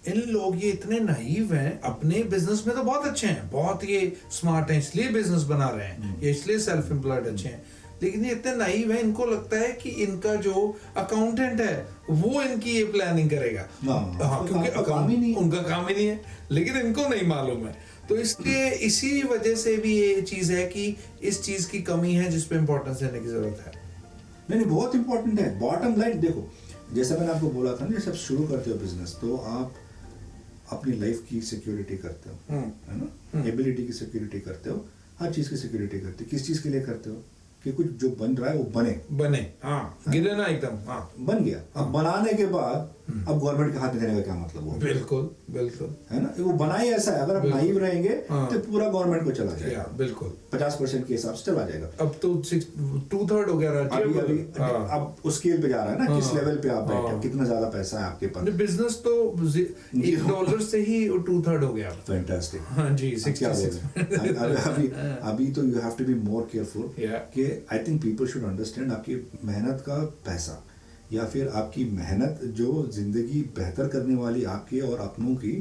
इन लोग ये इतने नाइव हैं, अपने बिजनेस में तो बहुत अच्छे हैं, बहुत ये स्मार्ट हैं, इसलिए बिजनेस बना रहे हैं, ये इसलिए सेल्फ एम्प्लॉयड अच्छे हैं, लेकिन ये इतने नाइव हैं, इनको लगता है कि इनका जो अकाउंटेंट है वो इनकी ये प्लानिंग करेगा। हाँ, क्योंकि उनका काम ही नहीं है, लेकिन इनको नहीं मालूम है। तो इसलिए इसी वजह से भी ये चीज है कि इस चीज की कमी है जिस पे इम्पोर्टेंस देने की जरूरत है। नहीं, बहुत इंपॉर्टेंट है। बॉटम लाइन देखो, जैसा मैंने आपको बोला था ना, जैसे आप शुरू करते हो बिजनेस, तो आप अपनी लाइफ की सिक्योरिटी करते हो, है ना, एबिलिटी की सिक्योरिटी करते हो, हर चीज की सिक्योरिटी करते हो। किस चीज के लिए करते हो कि कुछ जो बन रहा है वो बने, हाँ, गिरे ना एकदम, हाँ, बन गया। अब बनाने के बाद अब गवर्नमेंट के हाथ में देने का क्या मतलब हुआ? बिल्कुल बिल्कुल, है ना, वो बनाई ऐसा है, अगर आप नाइव रहेंगे तो पूरा गवर्नमेंट को चला जाएगा, बिल्कुल 50% के हिसाब से चला जाएगा। अब तो 2/3 हो गया अभी अब उस स्केल पे जा रहा है ना, किस लेवल पे आप बैठे हो, कितना ज्यादा पैसा है आपके पास। बिजनेस तो $1 से ही 2/3 हो गया। फैंटास्टिक। हाँ जी, 66। अभी तो you have to be more careful कि I think people should understand आपकी मेहनत का पैसा, या फिर आपकी मेहनत जो जिंदगी बेहतर करने वाली आपकी और अपनों की,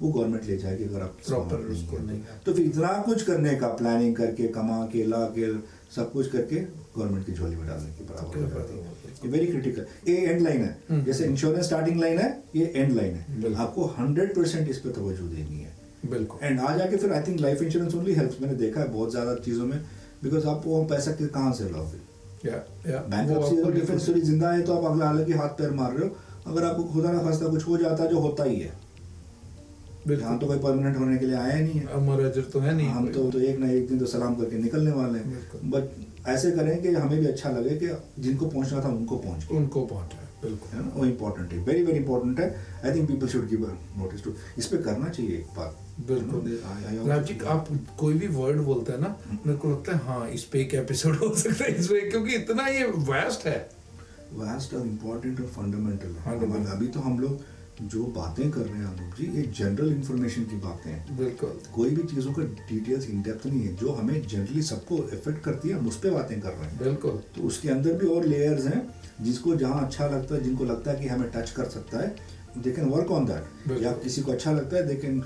वो गवर्नमेंट ले जाएगी अगर आप प्रॉपर उसको नहीं। तो फिर इतना कुछ करने का, प्लानिंग करके, कमा के, ला के, सब कुछ करके गवर्नमेंट की झोली में डालने की बराबर हो जाती है। ये वेरी क्रिटिकल, ये एंड लाइन है। जैसे इंश्योरेंस स्टार्टिंग लाइन है, ये एंड लाइन है। आपको 100% इस पे तवज्जो देनी है, बिल्कुल। एंड आ जाके फिर I think life insurance only helps. मैंने देखा है बहुत ज्यादा चीजों में, बिकॉज आप वो पैसा कहाँ से लाओगे? बैंक्रप्सी अगर डिफरेंस स्टोरी जिंदा है तो आप अगला हालांकि हाथ पैर मार रहे हो। अगर आपको खुदा ना खास्ता कुछ हो जाता है, जो होता ही है, यहाँ तो कोई परमानेंट होने के लिए आया नहीं है, अमर अजर तो है नहीं, हम तो एक ना एक दिन तो सलाम करके निकलने वाले हैं। बट ऐसे करें कि हमें भी अच्छा लगे कि जिनको पहुंचना था उनको पहुंच पहुंचा। बिल्कुल है ना, वो इम्पोर्टेंट है, वेरी वेरी इंपॉर्टेंट है। I think people should give notice to, इस पे करना चाहिए एक बार। बिल्कुल राजी, आप कोई भी वर्ड बोलते हैं ना, मेरे को लगता है हाँ इस पे एक एपिसोड हो सकता है इस पे, क्योंकि इतना ये वास्ट है, वास्ट और इम्पोर्टेंट और फंडामेंटल है। 100%। अभी तो हम लोग जो बातें कर रहे हैं अनूप जी, ये जनरल इंफॉर्मेशन की बातें हैं, बिल्कुल कोई भी चीज़ों का डिटेल्स इन डेप्थ नहीं है, जो हमें जनरली सबको इफेक्ट करती है, हम उस पर बातें कर रहे हैं। बिल्कुल। तो उसके अंदर भी और लेयर्स हैं, जिसको जहाँ अच्छा लगता है, जिनको लगता है कि हमें टच कर सकता है, they can work on that. या किसी को अच्छा लगता है, they can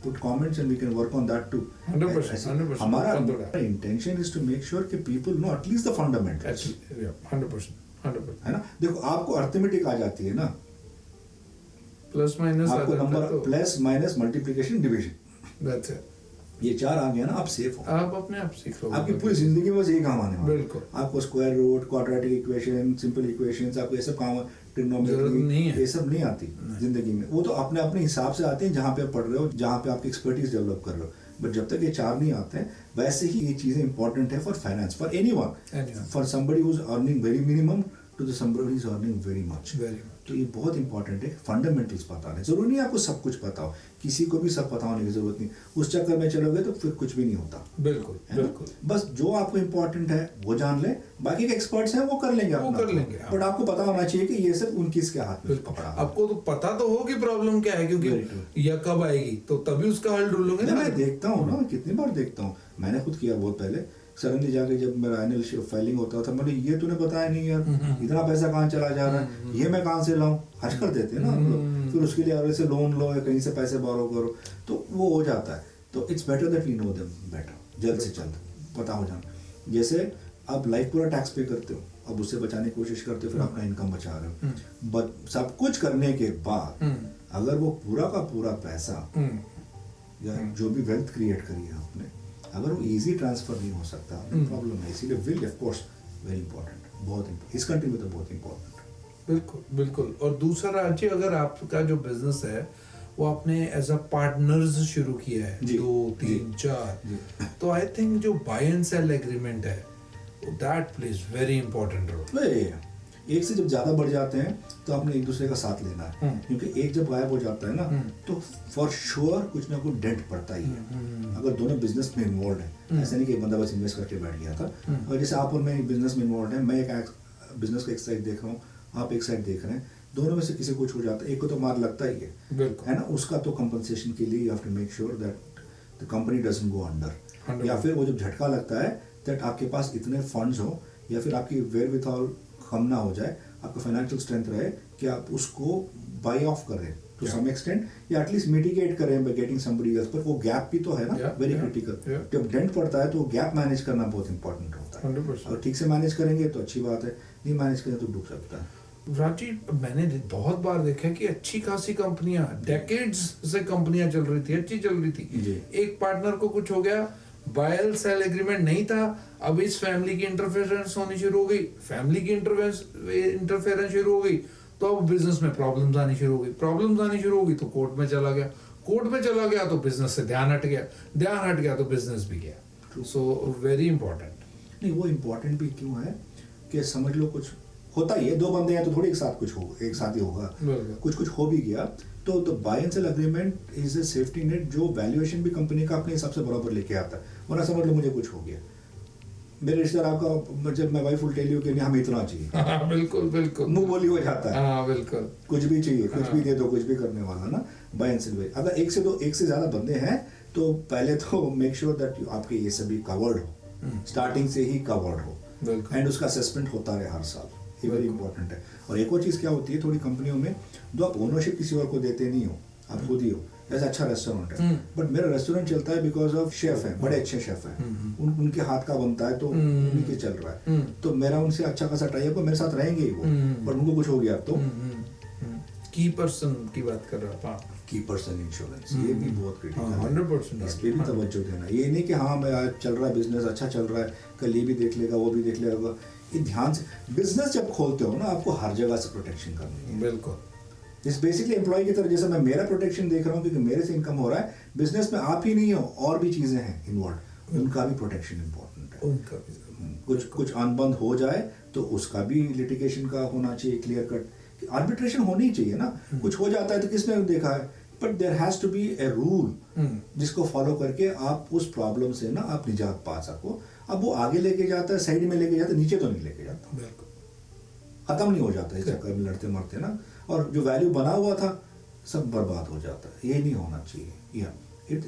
put comments and we can work on that too. 100%। हमारा intention is to make sure कि people know at least the fundamentals. 100%। है ना, देखो आपको अर्थमेटिक आ जाती है ना, प्लस माइनस आपको number plus minus multiplication division, that's it, ये 4 आ गया ना, आप सेफ हो, आप अपने आप सीख लो, आपकी पूरी जिंदगी में बस यही काम आने वाला है। बिल्कुल। आपको square root, quadratic equation, simple equations, आपको ये सब काम, ट्रिग्नोमेट्री, ये सब नहीं आती जिंदगी में। वो तो अपने अपने हिसाब से आते हैं, जहाँ पे आप पढ़ रहे हो, जहाँ पे आपकी एक्सपर्टीज डेवलप कर रहे हो। बट जब तक ये 4 नहीं आते हैं, वैसे ही ये चीजें इंपॉर्टेंट है for finance, for anyone, for somebody who is earning very minimum to the somebody who is earning very much. तो ये बहुत इंपॉर्टेंट है, फंडामेंटल्स पता नहीं। जरूरी नहीं आपको सब कुछ पता हो, किसी को भी सब पता होने की जरूरत नहीं, उस चक्कर में चलोगे तो फिर कुछ भी नहीं होता। बिल्कुल बिल्कुल। बस जो आपको इंपॉर्टेंट है वो जान ले, बाकी के एक्सपर्ट्स हैं वो कर लेंगे, वो कर लेंगे। बट आपको पता होना चाहिए कि ये सब उनकी इसके हाथ में पकड़ा। आपको तो पता तो हो कि प्रॉब्लम क्या है, क्योंकि या कब आएगी, तो तभी उसका हल ढूंढोगे ना। मैं देखता हूँ ना, कितनी बार देखता हूँ, मैंने खुद किया बहुत पहले। सडनली जाके जब मेरा एनुअल फाइलिंग होता था, मैंने ये तूने बताया नहीं यार, इतना पैसा कहाँ चला जा रहा है, ये मैं कहाँ से लाऊं, हज कर देते हैं ना हम लोग। फिर उसके लिए अगर से लोन लो या कहीं से पैसे बोरो करो, तो वो हो जाता है। तो it's better that we know them better, जल्द से जल्द पता हो जाना। जैसे आप लाइफ पूरा टैक्स पे करते हो, अब उससे बचाने की कोशिश करते हो, फिर अपना इनकम बचा रहे हो, बट सब कुछ करने के बाद अगर वो पूरा का पूरा पैसा या जो भी वेल्थ क्रिएट करी है आपने, अगर वो इजी ट्रांसफर नहीं हो सकता, प्रॉब्लम है। इसीलिए will of course very important, बहुत इस कंट्री में तो बहुत इंपॉर्टेंट। बिल्कुल बिल्कुल। और दूसरा राज्य, अगर आपका जो बिजनेस है वो आपने एज अ पार्टनर्स शुरू किया है, 2 3 4, तो आई थिंक जो बाय एंड सेल एग्रीमेंट है that plays very important role. एक से जब ज्यादा बढ़ जाते हैं तो आपने एक दूसरे का साथ लेना है, क्योंकि एक जब गायब हो जाता है ना, तो फॉर श्योर कुछ ना कुछ डेंट पड़ता ही है। अगर दोनों बिजनेस में इन्वॉल्व है, ऐसा नहीं कि एक बंदा बस इन्वेस्ट करके बैठ गया था, और जैसे आप और मैं बिजनेस में इन्वॉल्व है, मैं एक बिजनेस का एक साइड देख रहा हूँ, आप एक साइड देख रहे हैं, दोनों में से किसी को कुछ हो जाता है, एक को तो मार लगता ही है ना, उसका तो कंपनसेशन के लिए you have to make sure that the company doesn't go under, या फिर वो जब झटका लगता है दैट आपके पास इतने फंड्स हो, या फिर आपकी वेयर विथ ऑल कम ना हो जाए, आपका फाइनेंशियल स्ट्रेंथ रहे कि आप उसको बाय ऑफ करें टू सम एक्सटेंट, या एटलीस्ट मिटिगेट करें बाय गेटिंग समबडी एल्स। पर वो गैप भी तो है ना, वेरी क्रिटिकल। जब डेंट पड़ता है तो गैप मैनेज करना बहुत इंपॉर्टेंट होता है। 100%। और ठीक से मैनेज करेंगे तो अच्छी बात है, नहीं मैनेज करें तो डूब सकता है। राजीव, मैंने बहुत बार देखा कि अच्छी खासी कंपनियां, डेकेड्स से कंपनियां चल रही थी, अच्छी चल रही थी, एक पार्टनर को कुछ हो गया, बाय सेल एग्रीमेंट नहीं था, अब इस फैमिली की इंटरफेरेंस होनी शुरू हो गई, फैमिली की इंटरफेरेंस शुरू हो गई, तो अब बिजनेस में प्रॉब्लम्स आनी शुरू हो गई, तो कोर्ट में चला गया, तो बिजनेस से ध्यान हट गया तो बिजनेस भी गया। So very important. नहीं, वो इम्पोर्टेंट भी क्यों है कि समझ लो कुछ होता ही है, 2 बंदे हैं तो थोड़ी एक साथ ही होगा, कुछ हो भी गया तो buy and sell agreement is a safety net, जो वैल्यूएशन भी कंपनी का अपने हिसाब से बराबर लेके आता है। वरना समझ लो मुझे कुछ हो गया, मेरे रिश्तेदार आपका, जब मैं वाइफ विल टेल यू कि नहीं हमें इतना चाहिए, बिल्कुल मुंह बोली हो जाता है, बिल्कुल कुछ भी चाहिए, कुछ भी दे दो, कुछ भी करने वाला ना। बाय एंड सेल अगर एक से ज्यादा बंदे हैं तो पहले तो मेक श्योर दैट आपके ये सभी कवर्ड हो, स्टार्टिंग से ही कवर्ड हो, एंड उसका असेसमेंट होता रहे हर साल, ये वेरी इंपॉर्टेंट है। और एक और चीज़ क्या होती है थोड़ी कंपनियों में, जो आप ओनरशिप किसी और को देते नहीं हो, आप खुद ही हो। जैसे अच्छा रेस्टोरेंट है, बट मेरा रेस्टोरेंट चलता है बिकॉज ऑफ शेफ है, बड़े अच्छे शेफ हैं, उनके हाथ का बनता है तो उन्हीं के चल रहा है, तो मेरा उनसे अच्छा खासा टाई अप, मेरे साथ रहेंगे ही वो, पर उनको कुछ हो गया तो की पर्सन की बात कर रहा था, की पर्सन इंश्योरेंस, ये भी बहुत क्रिटिकल है, 100%। इस पे भी तवज्जो देना। ये नहीं कि हाँ मैं आज चल रहा है बिजनेस, अच्छा चल रहा है, कल ये भी देख लेगा, वो भी देख लेगा, ये ध्यान से। बिजनेस जब खोलते हो ना, आपको हर जगह से प्रोटेक्शन करनी है, बिल्कुल। इस बेसिकली एम्प्लॉय की तरह, जैसे मैं मेरा प्रोटेक्शन देख रहा हूँ क्योंकि मेरे से इनकम हो रहा है, बिजनेस में आप ही नहीं हो, और भी चीजें हैं इन्वॉल्व, उनका भी प्रोटेक्शन इंपॉर्टेंट है। उनका भी कुछ अनबंद हो जाए तो उसका भी लिटिगेशन का होना चाहिए क्लियर कट, आर्बिट्रेशन होनी चाहिए ना। कुछ हो जाता है तो किसने देखा है, but there has to be a rule जिसको फॉलो करके आप उस प्रॉब्लम से ना आप निजात पा सको। अब वो आगे लेके जाता है, साइड में लेके जाता है, नीचे तो नहीं लेके जाता, खत्म नहीं हो जाता इस चक्कर में लड़ते मरते ना, और जो वैल्यू बना हुआ था सब बर्बाद हो जाता है। ये नहीं होना चाहिए। या it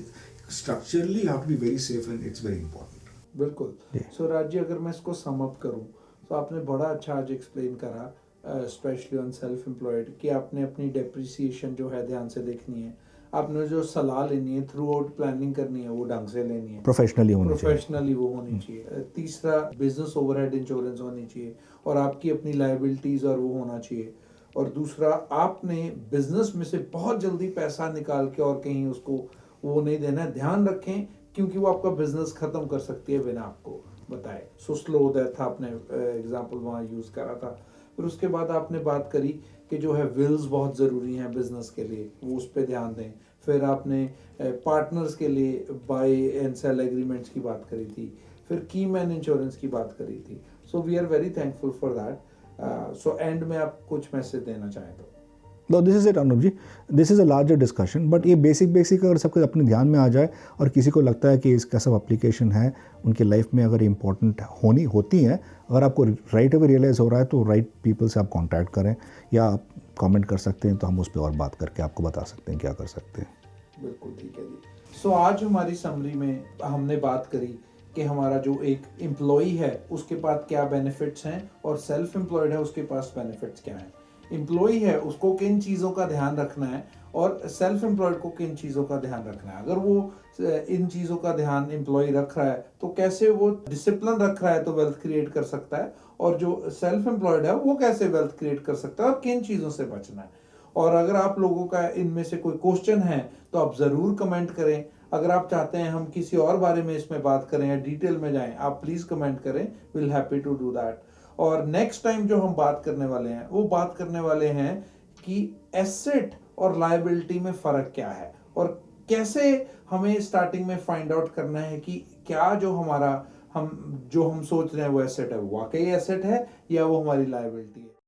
structurally you have to be very safe and it's very important. बिल्कुल। सो राज जी, अगर मैं इसको सम अप करूं तो आपने बड़ा अच्छा आज एक्सप्लेन करा, स्पेशली ऑन सेल्फ एम्प्लॉयड, कि आपने अपनी डेप्रिसिएशन जो है ध्यान से देखनी है, आपने जो सलाह लेनी है थ्रू आउट प्लानिंग करनी है वो ढंग से लेनी है, प्रोफेशनली वो होनी चाहिए। तीसरा, बिजनेस ओवरहेड इंश्योरेंस होनी चाहिए और आपकी अपनी लायबिलिटीज और वो होना चाहिए। और दूसरा, आपने बिजनेस में से बहुत जल्दी पैसा निकाल के और कहीं उसको वो नहीं देना है, ध्यान रखें, क्योंकि वो आपका बिजनेस खत्म कर सकती है बिना आपको बताए। सो स्लो डेथ आपने एग्जांपल वहाँ यूज़ करा था। फिर उसके बाद आपने बात करी कि जो है विल्स बहुत ज़रूरी हैं बिजनेस के लिए, वो उस पर ध्यान दें। फिर आपने पार्टनर्स के लिए बाय एंड सेल एग्रीमेंट्स की बात करी थी, फिर की मैन इंश्योरेंस की बात करी थी। So we are very thankful for that. So end में आप कुछ मैसेज देना चाहें तो? No, this is it Anup ji, this is a larger discussion, but ये बेसिक अगर सबको अपने ध्यान में आ जाए और किसी को लगता है कि इसका सब एप्लीकेशन है उनकी लाइफ में, अगर इम्पोर्टेंट होती हैं, अगर आपको राइट अवे रियलाइज़ हो रहा है तो राइट पीपल से आप कांटेक्ट करें, या आप कमेंट कर सकते हैं, तो हम उस पर और बात करके आपको बता सकते हैं क्या कर सकते हैं। बिल्कुल ठीक है जी। सो आज हमारी समरी में हमने बात करी कि हमारा जो एक एम्प्लॉई है उसके पास क्या बेनिफिट्स हैं और सेल्फ एम्प्लॉयड है उसके पास बेनिफिट्स क्या हैं। एम्प्लॉई है उसको किन चीज़ों का ध्यान रखना है और सेल्फ एम्प्लॉयड को किन चीज़ों का ध्यान रखना है। अगर वो इन चीज़ों का ध्यान एम्प्लॉय रख रहा है तो कैसे वो डिसिप्लिन रख रहा है तो वेल्थ क्रिएट कर सकता है, और जो सेल्फ एम्प्लॉयड है वो कैसे वेल्थ क्रिएट कर सकता है और किन चीज़ों से बचना है। और अगर आप लोगों का इनमें से कोई क्वेश्चन है तो आप ज़रूर कमेंट करें। अगर आप चाहते हैं हम किसी और बारे में इसमें बात करें या डिटेल में जाएं, आप प्लीज़ कमेंट करें, will happy to do that. और नेक्स्ट टाइम जो हम बात करने वाले हैं वो बात करने वाले हैं कि एसेट और लायबिलिटी में फ़र्क क्या है और कैसे हमें स्टार्टिंग में फाइंड आउट करना है कि क्या जो हम सोच रहे हैं वो एसेट है, वाकई एसेट है या वो हमारी लायबिलिटी है।